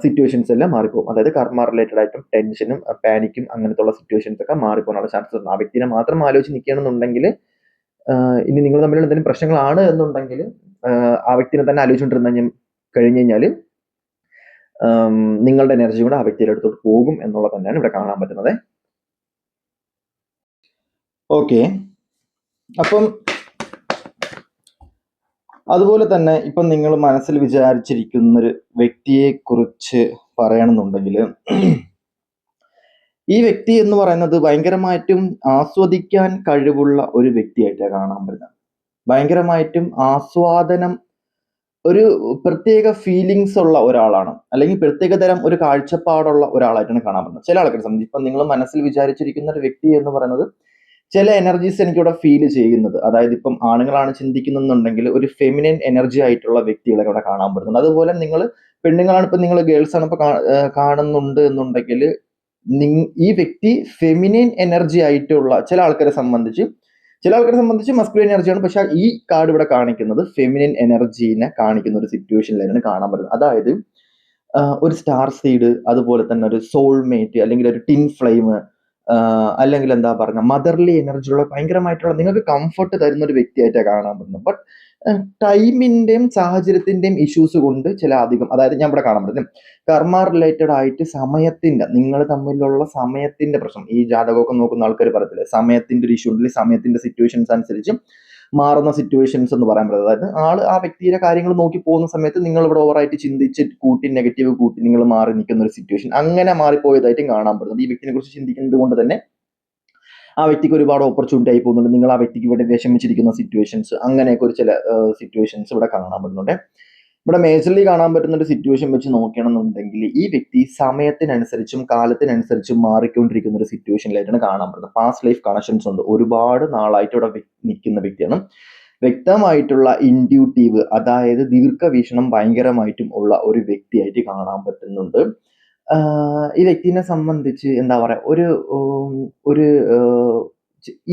സിറ്റുവേഷൻസ് എല്ലാം മാറിപ്പോകും. അതായത് കർമ്മ റിലേറ്റഡ് ആയിട്ടും ടെൻഷനും പാനിക്കും അങ്ങനത്തെ ഉള്ള സിറ്റുവേഷൻസ് ഒക്കെ മാറിപ്പോകാനുള്ള ചാൻസസ് ഉണ്ട്. ആ വ്യക്തിനെ മാത്രം ആലോചിച്ച് നിൽക്കുകയാണെന്നുണ്ടെങ്കിൽ ഇനി നിങ്ങൾ തമ്മിൽ എന്തെങ്കിലും പ്രശ്നങ്ങളാണ് എന്നുണ്ടെങ്കിൽ ആ വ്യക്തിനെ തന്നെ ആലോചിച്ചുകൊണ്ടിരുന്ന കഴിഞ്ഞു കഴിഞ്ഞാൽ നിങ്ങളുടെ എനർജി കൂടെ ആ വ്യക്തിയുടെ അടുത്തോട്ട് പോകും എന്നുള്ളത് തന്നെയാണ് ഇവിടെ കാണാൻ പറ്റുന്നത്. ഓക്കെ, അപ്പം അതുപോലെ തന്നെ ഇപ്പം നിങ്ങൾ മനസ്സിൽ വിചാരിച്ചിരിക്കുന്നൊരു വ്യക്തിയെ കുറിച്ച് പറയണമെന്നുണ്ടെങ്കിൽ ഈ വ്യക്തി എന്ന് പറയുന്നത് ഭയങ്കരമായിട്ടും ആസ്വദിക്കാൻ കഴിവുള്ള ഒരു വ്യക്തിയായിട്ടാണ് കാണാൻ പറ്റുന്നത്. ഭയങ്കരമായിട്ടും ആസ്വാദനം, ഒരു പ്രത്യേക ഫീലിങ്സ് ഉള്ള ഒരാളാണ്, അല്ലെങ്കിൽ പ്രത്യേക തരം ഒരു കാഴ്ചപ്പാടുള്ള ഒരാളായിട്ടാണ് കാണാൻ പറ്റുന്നത്. ചില ആൾക്കാരെ സംബന്ധിച്ച് ഇപ്പം നിങ്ങൾ മനസ്സിൽ വിചാരിച്ചിരിക്കുന്ന ഒരു വ്യക്തി എന്ന് പറയുന്നത് ചില എനർജീസ് എനിക്കിവിടെ ഫീൽ ചെയ്യുന്നത്, അതായത് ഇപ്പം ആണുങ്ങളാണ് ചിന്തിക്കുന്നുണ്ടെങ്കിൽ ഒരു ഫെമിനിൻ എനർജി ആയിട്ടുള്ള വ്യക്തികളെ ഇവിടെ കാണാൻ പറ്റുന്നുണ്ട്. അതുപോലെ നിങ്ങൾ പെണ്ണുങ്ങളാണ്, ഇപ്പം നിങ്ങൾ ഗേൾസ് ആണ് ഇപ്പൊ കാണുന്നുണ്ട് എന്നുണ്ടെങ്കിൽ ഈ വ്യക്തി ഫെമിനിൻ എനർജി ആയിട്ടുള്ള ചില ആൾക്കാരെ സംബന്ധിച്ച് മസ്കുലിൻ എനർജിയാണ്. പക്ഷെ ഈ കാർഡ് ഇവിടെ കാണിക്കുന്നത് ഫെമിനിൻ എനർജീനെ കാണിക്കുന്ന ഒരു സിറ്റുവേഷനിലാണ് കാണാൻ പറ്റുന്നത്. അതായത് ഒരു സ്റ്റാർ സീഡ്, അതുപോലെ തന്നെ ഒരു സോൾമേറ്റ്, അല്ലെങ്കിൽ ഒരു ടിൻ ഫ്ലെയിം, അല്ലെങ്കിൽ എന്താ പറയുക മദർലി എനർജി ഉള്ള ഭയങ്കരമായിട്ടുള്ള നിങ്ങൾക്ക് കംഫർട്ട് തരുന്ന ഒരു വ്യക്തിയായിട്ടാണ് കാണാൻ പറ്റുന്നത്. ബട്ട് ടൈമിന്റെയും സാഹചര്യത്തിന്റെയും ഇഷ്യൂസ് കൊണ്ട് ചില അധികം, അതായത് ഞാൻ ഇവിടെ കാണാൻ പറ്റുന്നത് കർമ്മ റിലേറ്റഡ് ആയിട്ട് സമയത്തിന്റെ, നിങ്ങൾ തമ്മിലുള്ള സമയത്തിന്റെ പ്രശ്നം, ഈ ജാതകമൊക്കെ നോക്കുന്ന ആൾക്കാർ പറയത്തില്ലേ സമയത്തിന്റെ ഒരു ഇഷ്യൂ ഉണ്ടെങ്കിൽ സമയത്തിന്റെ സിറ്റുവേഷൻസ് അനുസരിച്ച് മാറുന്ന സിറ്റുവേഷൻസ് എന്ന് പറയാൻ പറ്റുന്നത്. അതായത് ആ വ്യക്തിയുടെ കാര്യങ്ങൾ നോക്കി പോകുന്ന സമയത്ത് നിങ്ങൾ ഇവിടെ ഓവറായിട്ട് ചിന്തിച്ച് കൂട്ടി നെഗറ്റീവ് കൂട്ടി നിങ്ങൾ മാറി നിൽക്കുന്ന ഒരു സിറ്റുവേഷൻ അങ്ങനെ മാറിപ്പോയതായിട്ടും കാണാൻ പറ്റുന്നത്. ഈ വ്യക്തിനെ കുറിച്ച് ചിന്തിക്കുന്നത് കൊണ്ട് തന്നെ ആ വ്യക്തിക്ക് ഒരുപാട് ഓപ്പർച്യൂണിറ്റി ആയി പോകുന്നുണ്ട്. നിങ്ങൾ ആ വ്യക്തിക്ക് ഇവിടെ വിഷമിച്ചിരിക്കുന്ന സിറ്റുവേഷൻസ്, അങ്ങനെയൊക്കെ ഒരു ചില സിറ്റുവേഷൻസ് ഇവിടെ കാണാൻ പറ്റുന്നുണ്ട്. ഇവിടെ മേജർലി കാണാൻ പറ്റുന്ന ഒരു സിറ്റുവേഷൻ വെച്ച് നോക്കുകയാണെന്നുണ്ടെങ്കിൽ ഈ വ്യക്തി സമയത്തിനനുസരിച്ചും കാലത്തിനനുസരിച്ചും മാറിക്കൊണ്ടിരിക്കുന്ന ഒരു സിറ്റുവേഷനിലായിട്ടാണ് കാണാൻ പറ്റുന്നത്. പാസ്റ്റ് ലൈഫ് കണക്ഷൻസ് ഉണ്ട്, ഒരുപാട് നാളായിട്ട് ഇവിടെ നിൽക്കുന്ന വ്യക്തിയാണ്. വ്യക്തമായിട്ടുള്ള ഇൻഡ്യൂട്ടീവ്, അതായത് ദീർഘവീക്ഷണം ഭയങ്കരമായിട്ടും ഉള്ള ഒരു വ്യക്തിയായിട്ട് കാണാൻ പറ്റുന്നുണ്ട്. ഈ വ്യക്തിനെ സംബന്ധിച്ച് എന്താ പറയാ, ഒരു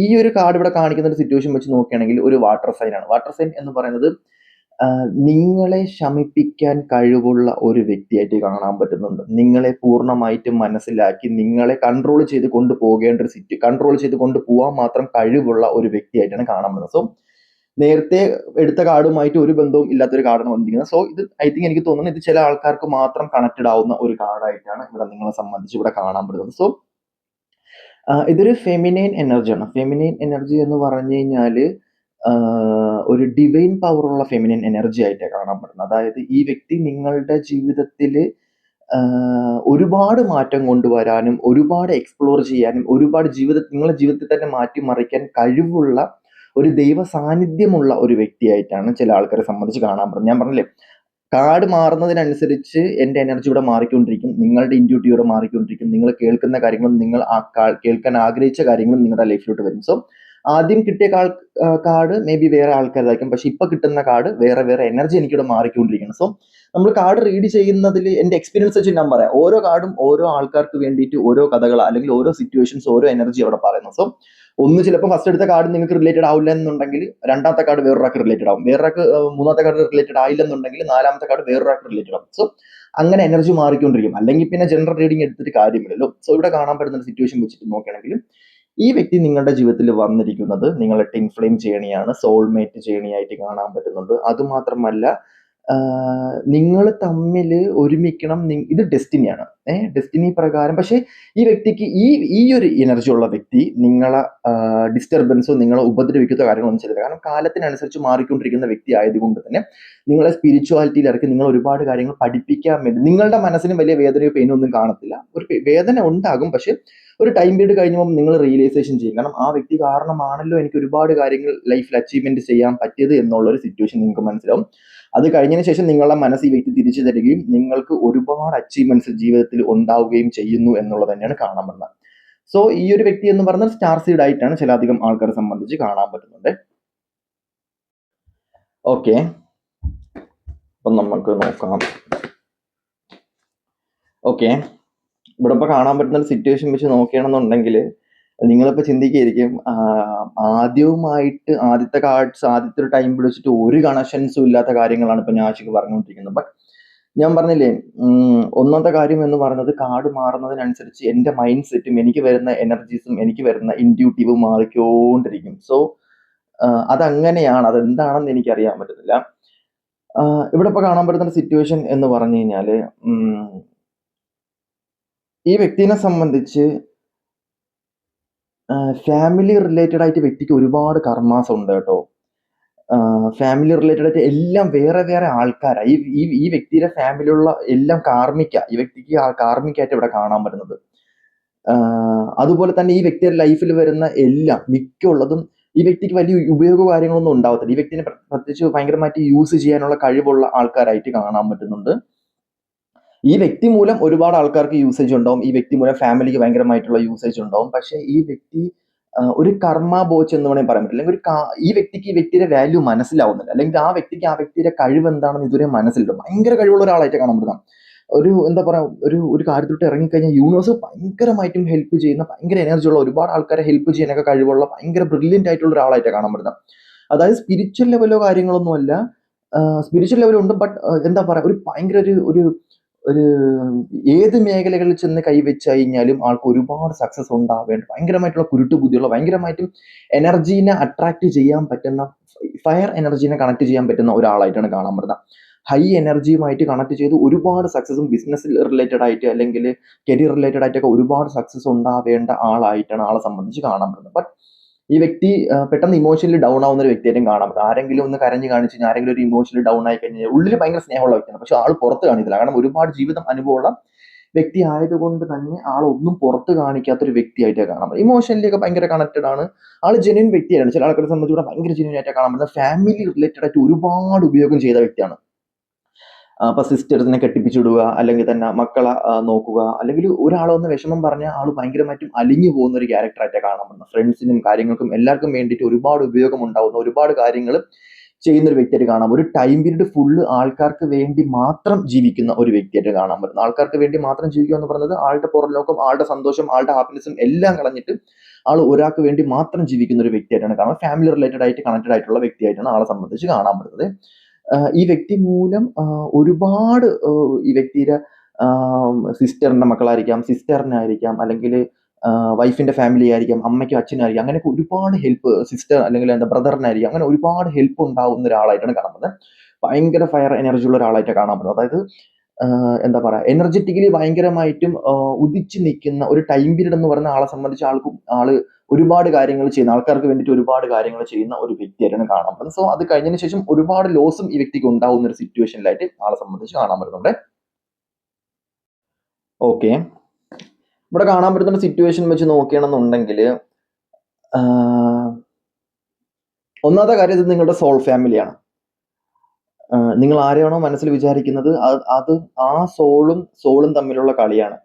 ഈ ഒരു കാർഡ് ഇവിടെ കാണിക്കുന്ന ഒരു സിറ്റുവേഷൻ വെച്ച് നോക്കുകയാണെങ്കിൽ ഒരു വാട്ടർ സൈൻ ആണ്. വാട്ടർ സൈൻ എന്ന് പറയുന്നത് നിങ്ങളെ ശമിപ്പിക്കാൻ കഴിവുള്ള ഒരു വ്യക്തിയായിട്ട് കാണാൻ പറ്റുന്നുണ്ട്. നിങ്ങളെ പൂർണ്ണമായിട്ടും മനസ്സിലാക്കി നിങ്ങളെ കൺട്രോൾ ചെയ്ത് കൊണ്ടുപോകേണ്ട ഒരു കൺട്രോൾ ചെയ്ത് കൊണ്ടുപോകാൻ മാത്രം കഴിവുള്ള ഒരു വ്യക്തിയായിട്ടാണ് കാണാൻ പറ്റുന്നത്. സോ നേരത്തെ എടുത്ത കാർഡുമായിട്ട് ഒരു ബന്ധവും ഇല്ലാത്തൊരു കാർഡാണ് വന്നിരിക്കുന്നത്. സോ ഇത് ഐ തിങ്ക് എനിക്ക് തോന്നുന്നു ഇത് ചില ആൾക്കാർക്ക് മാത്രം കണക്റ്റഡ് ആവുന്ന ഒരു കാർഡായിട്ടാണ് ഇവിടെ നിങ്ങളെ സംബന്ധിച്ച് ഇവിടെ കാണാൻ പറ്റുന്നത്. സോ ഇതൊരു ഫെമിനൈൻ എനർജിയാണ്. ഫെമിനൈൻ എനർജി എന്ന് പറഞ്ഞു കഴിഞ്ഞാൽ ഒരു ഡിവൈൻ പവർ ഉള്ള ഫെമിനൈൻ എനർജി ആയിട്ടാണ് കാണാൻ പറ്റുന്നത്. അതായത് ഈ വ്യക്തി നിങ്ങളുടെ ജീവിതത്തിൽ ഒരുപാട് മാറ്റം കൊണ്ടുവരാനും ഒരുപാട് എക്സ്പ്ലോർ ചെയ്യാനും ഒരുപാട് നിങ്ങളുടെ ജീവിതത്തിൽ തന്നെ മാറ്റിമറിക്കാൻ കഴിവുള്ള ഒരു ദൈവ സാന്നിധ്യമുള്ള ഒരു വ്യക്തിയായിട്ടാണ് ചില ആൾക്കാരെ സംബന്ധിച്ച് കാണാൻ പറ്റുന്നത്. ഞാൻ പറഞ്ഞില്ലേ കാർഡ് മാറുന്നതിനനുസരിച്ച് എൻ്റെ എനർജി ഇവിടെ മാറിക്കൊണ്ടിരിക്കും, നിങ്ങളുടെ ഇൻഡ്യൂട്ടി ഇവിടെ മാറിക്കൊണ്ടിരിക്കും, നിങ്ങൾ കേൾക്കുന്ന കാര്യങ്ങളും നിങ്ങൾ കേൾക്കാൻ ആഗ്രഹിച്ച കാര്യങ്ങളും നിങ്ങളുടെ ലൈഫിലോട്ട് വരും. സോ ആദ്യം കിട്ടിയ കാർഡ് മേ ബി വേറെ ആൾക്കാരായിരിക്കും, പക്ഷെ ഇപ്പൊ കിട്ടുന്ന കാർഡ് വേറെ എനർജി എനിക്കിവിടെ മാറിക്കൊണ്ടിരിക്കണം. സോ നമ്മൾ കാർഡ് റീഡ് ചെയ്യുന്നതിൽ എൻ്റെ എക്സ്പീരിയൻസ് വെച്ച് ഞാൻ പറയാം, ഓരോ കാർഡും ഓരോ ആൾക്കാർക്ക് വേണ്ടിയിട്ട് ഓരോ കഥകൾ അല്ലെങ്കിൽ ഓരോ സിറ്റുവേഷൻസ് ഓരോ എനർജി അവിടെ പറയുന്നു. സോ ഒന്ന് ചിലപ്പോൾ ഫസ്റ്റ് എടുത്ത കാർഡ് നിങ്ങൾക്ക് റിലേറ്റഡ് ആവില്ല എന്നുണ്ടെങ്കിൽ രണ്ടാമത്തെ കാർഡ് വേറൊരാൾക്ക് റിലേറ്റഡ് ആവും, വേറൊരാൾക്ക് മൂന്നാമത്തെ കാർഡ് റിലേറ്റഡ് ആയില്ലെന്നുണ്ടെങ്കിൽ നാലാമത്തെ കാർഡ് വേറൊരാൾക്ക് റിലേറ്റഡ് ആവും. സോ അങ്ങനെ എനർജി മാറിക്കൊണ്ടിരിക്കും, അല്ലെങ്കിൽ പിന്നെ ജനറൽ റീഡിംഗ് എടുത്തിട്ട് കാര്യമില്ലല്ലോ. സോ ഇവിടെ കാണാൻ പറ്റുന്ന സിറ്റുവേഷൻ വെച്ചിട്ട് നോക്കുകയാണെങ്കിൽ ഈ വ്യക്തി നിങ്ങളുടെ ജീവിതത്തിൽ വന്നിരിക്കുന്നത് നിങ്ങളെ ടിൻ ഫ്ലെയിം ജേണിയാണ്, സോൾമേറ്റ് ജേണിയായിട്ട് കാണാൻ പറ്റുന്നുണ്ട്. അതുമാത്രമല്ല നിങ്ങൾ തമ്മിൽ ഒരുമിക്കണം, ഇത് ഡെസ്റ്റിനിയാണ്, ഡെസ്റ്റിനി പ്രകാരം. പക്ഷെ ഈ വ്യക്തിക്ക് ഈ ഒരു എനർജി ഉള്ള വ്യക്തി നിങ്ങളെ ഡിസ്റ്റർബൻസോ നിങ്ങളെ ഉപദ്രവിക്കുന്ന കാര്യങ്ങളൊന്നും ചെയ്തില്ല. കാരണം കാലത്തിനനുസരിച്ച് മാറിക്കൊണ്ടിരിക്കുന്ന വ്യക്തി ആയതുകൊണ്ട് തന്നെ നിങ്ങളെ സ്പിരിച്വാലിറ്റിയിൽ ഇറക്കി നിങ്ങൾ ഒരുപാട് കാര്യങ്ങൾ പഠിപ്പിക്കാൻ വേണ്ടി, നിങ്ങളുടെ മനസ്സിന് വലിയ വേദനയോ പെയിനോ ഒന്നും കാണത്തില്ല. ഒരു വേദന ഉണ്ടാകും, പക്ഷെ ഒരു ടൈം പീരീഡ് കഴിഞ്ഞപ്പോൾ നിങ്ങൾ റിയലൈസേഷൻ ചെയ്യും. കാരണം ആ വ്യക്തി കാരണമാണല്ലോ എനിക്ക് ഒരുപാട് കാര്യങ്ങൾ ലൈഫിൽ അച്ചീവ്മെന്റ് ചെയ്യാൻ പറ്റിയത് എന്നുള്ളൊരു സിറ്റുവേഷൻ നിങ്ങൾക്ക് മനസ്സിലാവും. അത് കഴിഞ്ഞതിന് ശേഷം നിങ്ങളുടെ മനസ്സ് ഈ വ്യക്തി തിരിച്ചു തരികയും നിങ്ങൾക്ക് ഒരുപാട് അച്ചീവ്മെന്റ്സ് ജീവിതത്തിൽ ഉണ്ടാവുകയും ചെയ്യുന്നു എന്നുള്ളത് തന്നെയാണ് കാണാൻ പറ്റുന്നത്. സോ ഈ ഒരു വ്യക്തി എന്ന് പറഞ്ഞാൽ സ്റ്റാർ സീഡ് ആയിട്ടാണ് ചില അധികം ആൾക്കാരെ സംബന്ധിച്ച് കാണാൻ പറ്റുന്നത്. ഓക്കെ, അപ്പം നമുക്ക് നോക്കാം. ഓക്കെ, ഇവിടെ ഇപ്പോൾ കാണാൻ പറ്റുന്ന ഒരു സിറ്റുവേഷൻ വെച്ച് നോക്കുകയാണെന്നുണ്ടെങ്കിൽ നിങ്ങളിപ്പോൾ ചിന്തിക്കുകയായിരിക്കും, ആദ്യത്തെ ഒരു ടൈം പിടിച്ചിട്ട് ഒരു കണക്ഷൻസും ഇല്ലാത്ത കാര്യങ്ങളാണ് ഇപ്പം നാഷിക് പറഞ്ഞുകൊണ്ടിരിക്കുന്നത്. ബട്ട് ഞാൻ പറഞ്ഞില്ലേ, ഒന്നാമത്തെ കാര്യം എന്ന് പറയുന്നത് കാർഡ് മാറുന്നതിനനുസരിച്ച് എൻ്റെ മൈൻഡ് സെറ്റും എനിക്ക് വരുന്ന എനർജീസും എനിക്ക് വരുന്ന ഇൻഡ്യൂട്ടീവും മാറിക്കൊണ്ടിരിക്കും. സോ അതങ്ങനെയാണ്, അതെന്താണെന്ന് എനിക്കറിയാൻ പറ്റുന്നില്ല. ഇവിടെ ഇപ്പോൾ കാണാൻ പറ്റുന്ന സിറ്റുവേഷൻ എന്ന് പറഞ്ഞു കഴിഞ്ഞാൽ, ഈ വ്യക്തിനെ സംബന്ധിച്ച് ഫാമിലി റിലേറ്റഡ് ആയിട്ട് വ്യക്തിക്ക് ഒരുപാട് കർമാസ് ഉണ്ട് കേട്ടോ. ഫാമിലി റിലേറ്റഡ് ആയിട്ട് എല്ലാം വേറെ വേറെ ആൾക്കാരാണ്. ഈ വ്യക്തിയുടെ ഫാമിലിയുള്ള എല്ലാം ഈ വ്യക്തിക്ക് കാർമിക്കായിട്ട് ഇവിടെ കാണാൻ പറ്റുന്നത്. അതുപോലെ തന്നെ ഈ വ്യക്തിയുടെ ലൈഫിൽ വരുന്ന എല്ലാം മിക്കുള്ളതും ഈ വ്യക്തിക്ക് വലിയ ഉപയോഗ കാര്യങ്ങളൊന്നും ഉണ്ടാവത്തില്ല. ഈ വ്യക്തിനെ പ്രത്യേകിച്ച് ഭയങ്കരമായിട്ട് യൂസ് ചെയ്യാനുള്ള കഴിവുള്ള ആൾക്കാരായിട്ട് കാണാൻ പറ്റുന്നുണ്ട്. ഈ വ്യക്തി മൂലം ഒരുപാട് ആൾക്കാർക്ക് യൂസേജ് ഉണ്ടാവും, ഈ വ്യക്തി മൂലം ഫാമിലിക്ക് ഭയങ്കരമായിട്ടുള്ള യൂസേജ് ഉണ്ടാവും. പക്ഷെ ഈ വ്യക്തി ഒരു കർമ്മ ബോച്ച് എന്ന് വേണമെങ്കിൽ പറയാൻ പറ്റില്ല. അല്ലെങ്കിൽ ഈ വ്യക്തിക്ക് ഈ വ്യക്തിയുടെ വാല്യൂ മനസ്സിലാവുന്നില്ല, അല്ലെങ്കിൽ ആ വ്യക്തിക്ക് ആ വ്യക്തിയുടെ കഴിവ് എന്താണെന്ന് ഇതുവരെ മനസ്സിലില്ല. ഭയങ്കര കഴിവുള്ള ഒരാളായിട്ട് കാണാൻ പറ്റുന്ന എന്താ പറയാ, ഒരു കാര്യത്തിലോട്ട് ഇറങ്ങിക്കഴിഞ്ഞാൽ യൂണിവേഴ്സ് ഭയങ്കരമായിട്ടും ഹെൽപ്പ് ചെയ്യുന്ന, ഭയങ്കര എനർജി ഉള്ള, ഒരുപാട് ആൾക്കാരെ ഹെൽപ്പ് ചെയ്യാനൊക്കെ കഴിവുള്ള, ഭയങ്കര ബ്രില്യൻ്റ് ആയിട്ടുള്ള ഒരാളായിട്ട് കാണാൻ പറ്റുന്നത്. അതായത് സ്പിരിച്വൽ ലെവലോ കാര്യങ്ങളൊന്നും അല്ല, സ്പിരിച്വൽ ലെവലുണ്ട്. ബട്ട് എന്താ പറയാ, ഒരു ഭയങ്കര ഒരു ഒരു ഏത് മേഖലകളിൽ ചെന്ന് കൈവച്ച് കഴിഞ്ഞാലും ആൾക്ക് ഒരുപാട് സക്സസ് ഉണ്ടാവേണ്ട, ഭയങ്കരമായിട്ടുള്ള കുരുട്ട് ബുദ്ധിയുള്ള, ഭയങ്കരമായിട്ടും എനർജീനെ അട്രാക്ട് ചെയ്യാൻ പറ്റുന്ന, ഫയർ എനർജീനെ കണക്ട് ചെയ്യാൻ പറ്റുന്ന ഒരാളായിട്ടാണ് കാണാൻ പറ്റുന്നത്. ഹൈ എനർജിയുമായിട്ട് കണക്ട് ചെയ്ത് ഒരുപാട് സക്സസും ബിസിനസ് റിലേറ്റഡ് ആയിട്ട് അല്ലെങ്കിൽ കരിയർ റിലേറ്റഡ് ആയിട്ടൊക്കെ ഒരുപാട് സക്സസ് ഉണ്ടാവേണ്ട ആളായിട്ടാണ് ആളെ സംബന്ധിച്ച് കാണാൻ പറ്റുന്നത്. ബട്ട് ഈ വ്യക്തി പെട്ടെന്ന് ഇമോഷണലി ഡൗൺ ആവുന്ന ഒരു വ്യക്തിയായിട്ടും കാണാൻ പറ്റും. ആരെങ്കിലും ഒന്ന് കരഞ്ഞ് കാണിച്ച് കഴിഞ്ഞാൽ, ആരെങ്കിലും ഒരു ഇമോഷണലി ഡൗൺ ആയി കഴിഞ്ഞാൽ ഉള്ളിൽ ഭയങ്കര സ്നേഹമുള്ള വ്യക്തിയാണ്, പക്ഷെ ആൾ പുറത്ത് കാണിക്കില്ല. കാരണം ഒരുപാട് ജീവിതം അനുഭവമുള്ള വ്യക്തി ആയതുകൊണ്ട് തന്നെ ആളൊന്നും പുറത്ത് കാണിക്കാത്തൊരു വ്യക്തിയായിട്ടാണ് കാണാൻ പറ്റും. ഇമോഷണലി ഒക്കെ ഭയങ്കര കണക്റ്റഡ് ആണ്, ആൾ ജെന്യൂൻ വ്യക്തിയാണ്. ചില ആൾക്കാരെ സംബന്ധിച്ച് ഇവിടെ ഭയങ്കര ജെന്യൂൻ ആയിട്ട് കാണാൻ പറ്റുന്നത്. ഫാമിലി റിലേറ്റഡ് ആയിട്ട് ഒരുപാട് ഉപയോഗം ചെയ്ത വ്യക്തിയാണ്. അപ്പൊ സിസ്റ്റേഴ്സിനെ കെട്ടിപ്പിച്ചിടുക, അല്ലെങ്കിൽ തന്നെ മക്കളെ നോക്കുക, അല്ലെങ്കിൽ ഒരാളൊന്ന് വിഷമം പറഞ്ഞാൽ ആൾ ഭയങ്കരമായിട്ടും അലിഞ്ഞു പോകുന്ന ഒരു ക്യാരക്ടറായിട്ടാണ് കാണാൻ പറ്റുന്നത്. ഫ്രണ്ട്സിനും കാര്യങ്ങൾക്കും എല്ലാവർക്കും വേണ്ടിയിട്ട് ഒരുപാട് ഉപയോഗം ഉണ്ടാവുന്ന, ഒരുപാട് കാര്യങ്ങൾ ചെയ്യുന്ന ഒരു വ്യക്തിയായിട്ട് കാണാം. ഒരു ടൈം പീരീഡ് ഫുള്ള് ആൾക്കാർക്ക് വേണ്ടി മാത്രം ജീവിക്കുന്ന ഒരു വ്യക്തിയായിട്ട് കാണാൻ പറ്റുന്നത്. ആൾക്കാർക്ക് വേണ്ടി മാത്രം ജീവിക്കുക എന്ന് പറയുന്നത് ആളുടെ പുറം ലോകം, ആളുടെ സന്തോഷം, ആളുടെ ഹാപ്പിനെസ്സും എല്ലാം കളഞ്ഞിട്ട് ആൾ ഒരാൾക്ക് വേണ്ടി മാത്രം ജീവിക്കുന്ന ഒരു വ്യക്തിയായിട്ടാണ് കാണാൻ. ഫാമിലി റിലേറ്റഡ് ആയിട്ട് കണക്റ്റഡ് ആയിട്ടുള്ള വ്യക്തിയായിട്ടാണ് ആളെ സംബന്ധിച്ച് കാണാൻ പറ്റുന്നത്. ഈ വ്യക്തി മൂലം ഒരുപാട് ഈ വ്യക്തിയുടെ സിസ്റ്ററിന്റെ മക്കളായിരിക്കാം, സിസ്റ്ററിനായിരിക്കാം, അല്ലെങ്കിൽ വൈഫിന്റെ ഫാമിലി ആയിരിക്കാം, അമ്മയ്ക്കും അച്ഛനായിരിക്കാം, അങ്ങനെയൊക്കെ ഒരുപാട് ഹെൽപ്പ്, സിസ്റ്റർ അല്ലെങ്കിൽ എന്താ ബ്രദറിനായിരിക്കാം, അങ്ങനെ ഒരുപാട് ഹെൽപ്പ് ഉണ്ടാവുന്ന ഒരാളായിട്ടാണ് കാണാൻ പറ്റുന്നത്. ഭയങ്കര ഫയർ എനർജി ഉള്ള ഒരാളായിട്ട് കാണാൻ പറ്റുന്നത്. അതായത് എന്താ പറയാ, എനർജറ്റിക്കലി ഭയങ്കരമായിട്ടും ഉദിച്ചു നിൽക്കുന്ന ഒരു ടൈം പീരീഡ് എന്ന് പറയുന്ന ആളെ സംബന്ധിച്ച് ആള് ഒരുപാട് കാര്യങ്ങൾ ചെയ്യുന്ന, ആൾക്കാർക്ക് വേണ്ടിയിട്ട് ഒരുപാട് കാര്യങ്ങൾ ചെയ്യുന്ന ഒരു വ്യക്തിയായിട്ടാണ് കാണാൻ പറ്റുന്നത്. സോ അത് കഴിഞ്ഞതിന് ശേഷം ഒരുപാട് ലോസും ഈ വ്യക്തിക്ക് ഉണ്ടാവുന്ന ഒരു സിറ്റുവേഷനിലായിട്ട് ആളെ സംബന്ധിച്ച് കാണാൻ പറ്റുന്നുണ്ട്. ഓക്കെ, ഇവിടെ കാണാൻ പറ്റുന്ന സിറ്റുവേഷൻ വെച്ച് നോക്കുകയാണെന്നുണ്ടെങ്കിൽ, ഒന്നാമത്തെ കാര്യം ഇത് നിങ്ങളുടെ സോൾ ഫാമിലിയാണ്. നിങ്ങൾ ആരെയാണോ മനസ്സിൽ വിചാരിക്കുന്നത് അത് ആ സോളും തമ്മിലുള്ള കളിയാണ്.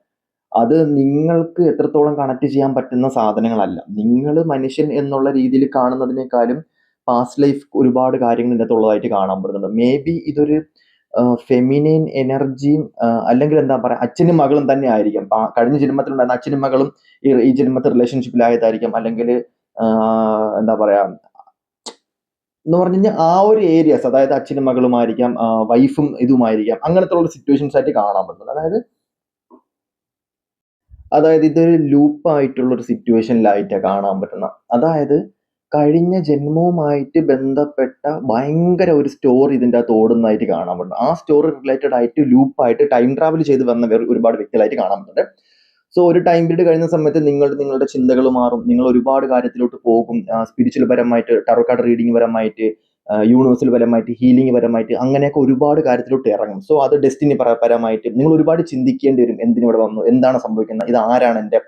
അത് നിങ്ങൾക്ക് എത്രത്തോളം കണക്ട് ചെയ്യാൻ പറ്റുന്ന സാധനങ്ങളല്ല. നിങ്ങൾ മനുഷ്യൻ എന്നുള്ള രീതിയിൽ കാണുന്നതിനേക്കാളും പാസ്റ്റ് ലൈഫ് ഒരുപാട് കാര്യങ്ങൾ ഇതിനകത്തുള്ളതായിട്ട് കാണാൻ പറ്റുന്നുണ്ട്. മേ ബി ഇതൊരു ഫെമിനൈൻ എനർജിയും അല്ലെങ്കിൽ എന്താ പറയാ, അച്ഛനും മകളും തന്നെ ആയിരിക്കാം. കഴിഞ്ഞ ജന്മത്തിലുണ്ടായിരുന്ന അച്ഛനും മകളും ഈ ജന്മത്തിൽ റിലേഷൻഷിപ്പിലായതായിരിക്കാം. അല്ലെങ്കിൽ എന്താ പറയാ എന്ന് പറഞ്ഞു കഴിഞ്ഞാൽ ആ ഒരു ഏരിയാസ്, അതായത് അച്ഛനും മകളുമായിരിക്കാം, വൈഫും ഇതുമായിരിക്കാം, അങ്ങനത്തെ ഉള്ള സിറ്റുവേഷൻസ് ആയിട്ട് കാണാൻ പറ്റുന്നത്. അതായത് ഇതൊരു ലൂപ്പായിട്ടുള്ള ഒരു സിറ്റുവേഷനിലായിട്ടാണ് കാണാൻ പറ്റുന്നത്. അതായത് കഴിഞ്ഞ ജന്മവുമായിട്ട് ബന്ധപ്പെട്ട ഭയങ്കര ഒരു സ്റ്റോറി ഇതിൻ്റെ അകത്ത് ഓടുന്നതായിട്ട് കാണാൻ പറ്റുന്നു. ആ സ്റ്റോറി റിലേറ്റഡ് ആയിട്ട് ലൂപ്പായിട്ട് ടൈം ട്രാവൽ ചെയ്ത് വന്ന ഒരുപാട് വ്യക്തികളായിട്ട് കാണാൻ പറ്റുന്നുണ്ട്. സോ ഒരു ടൈം പീരീഡ് കഴിയുന്ന സമയത്ത് നിങ്ങളുടെ ചിന്തകൾ മാറും, നിങ്ങൾ ഒരുപാട് കാര്യത്തിലോട്ട് പോകും. സ്പിരിച്വൽ പരമായിട്ട്, ടാറോ കാർഡ് റീഡിംഗ് പരമായിട്ട്, യൂണിവേഴ്സൽ പരമായിട്ട്, ഹീലിംഗ് പരമായിട്ട്, അങ്ങനെയൊക്കെ ഒരുപാട് കാര്യത്തിലോട്ട് ഇറങ്ങും. സോ അത് ഡെസ്റ്റിനി പരമായിട്ട് നിങ്ങൾ ഒരുപാട് ചിന്തിക്കേണ്ടി വരും. എന്തിനിവിടെ വന്നു, എന്താണ് സംഭവിക്കുന്നത്, ഇത് ആരാണ് എൻ്റെ,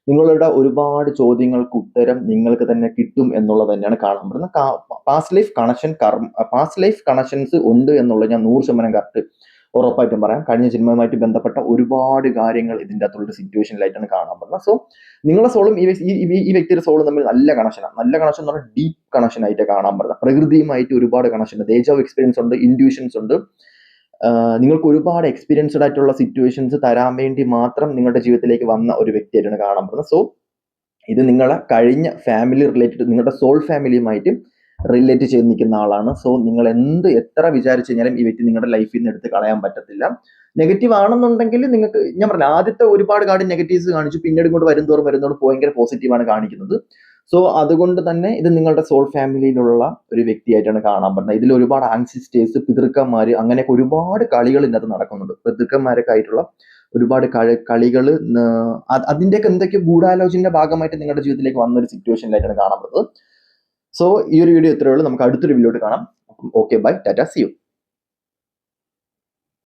നിങ്ങളുടെ ഒരുപാട് ചോദ്യങ്ങൾക്ക് ഉത്തരം നിങ്ങൾക്ക് തന്നെ കിട്ടും എന്നുള്ളത് തന്നെയാണ് കാണാൻ പറ്റുന്നത്. പാസ്റ്റ് ലൈഫ് കണക്ഷൻസ് ഉണ്ട് എന്നുള്ളത് ഞാൻ 100% കറക്റ്റ് ഉറപ്പായിട്ടും പറയാം. കഴിഞ്ഞ ജന്മവുമായിട്ട് ബന്ധപ്പെട്ട ഒരുപാട് കാര്യങ്ങൾ ഇതിൻ്റെ അകത്തുള്ള സിറ്റുവേഷനിലായിട്ടാണ് കാണാൻ പറ്റുന്നത്. സോ നിങ്ങളുടെ സോളും ഈ വ്യക്തിയുടെ സോളും തമ്മിൽ നല്ല കണക്ഷനാണ്. നല്ല കണക്ഷൻ എന്ന് പറഞ്ഞാൽ ഡീപ്പ് കണക്ഷൻ ആയിട്ട് കാണാൻ പറ്റുന്നത്. പ്രകൃതിയുമായിട്ട് ഒരുപാട് കണക്ഷൻ ഉണ്ട്. ഏജ് ഓഫ് എക്സ്പീരിയൻസ് ഉണ്ട്, ഇൻഡ്യൂഷൻസ് ഉണ്ട്. നിങ്ങൾക്ക് ഒരുപാട് എക്സ്പീരിയൻസ്ഡ് ആയിട്ടുള്ള സിറ്റുവേഷൻസ് തരാൻ വേണ്ടി മാത്രം നിങ്ങളുടെ ജീവിതത്തിലേക്ക് വന്ന ഒരു വ്യക്തിയായിട്ടാണ് കാണാൻ പറ്റുന്നത്. സോ ഇത് നിങ്ങളെ കഴിഞ്ഞ ഫാമിലി റിലേറ്റഡ്, നിങ്ങളുടെ സോൾ ഫാമിലിയുമായിട്ട് റിലേറ്റ് ചെയ്ത് നിൽക്കുന്ന ആളാണ്. സോ നിങ്ങൾ എത്ര വിചാരിച്ചു കഴിഞ്ഞാലും ഈ വ്യക്തി നിങ്ങളുടെ ലൈഫിൽ നിന്ന് എടുത്ത് കളയാൻ പറ്റത്തില്ല. നെഗറ്റീവ് ആണെന്നുണ്ടെങ്കിൽ നിങ്ങൾക്ക്, ഞാൻ പറഞ്ഞില്ല, ആദ്യത്തെ ഒരുപാട് കാർഡ് നെഗറ്റീവ്സ് കാണിച്ചു, പിന്നീട് ഇങ്ങോട്ട് വരുന്നതോറും ഭയങ്കര പോസിറ്റീവാണ് കാണിക്കുന്നത്. സോ അതുകൊണ്ട് തന്നെ ഇത് നിങ്ങളുടെ സോൾ ഫാമിലിയിലുള്ള ഒരു വ്യക്തിയായിട്ടാണ് കാണാൻ പറ്റുന്നത്. ഇതിൽ ഒരുപാട് ആൻസിസ്റ്റേഴ്സ്, പിതൃക്കന്മാർ, അങ്ങനെയൊക്കെ ഒരുപാട് കളികൾ ഇതിനകത്ത് നടക്കുന്നുണ്ട്. പിതൃക്കന്മാരൊക്കെ ആയിട്ടുള്ള ഒരുപാട് കളികൾ, അതിൻ്റെയൊക്കെ എന്തൊക്കെ ഗൂഢാലോചനയുടെ ഭാഗമായിട്ട് നിങ്ങളുടെ ജീവിതത്തിലേക്ക് വന്നൊരു സിറ്റുവേഷനിലായിട്ടാണ് കാണാൻ പറ്റുന്നത്. സോ ഈ ഒരു വീഡിയോ ഇത്രയേ ഉള്ളൂ. നമുക്ക് അടുത്തൊരു വീഡിയോട്ട് കാണാം. Okay, bye, tata, see U.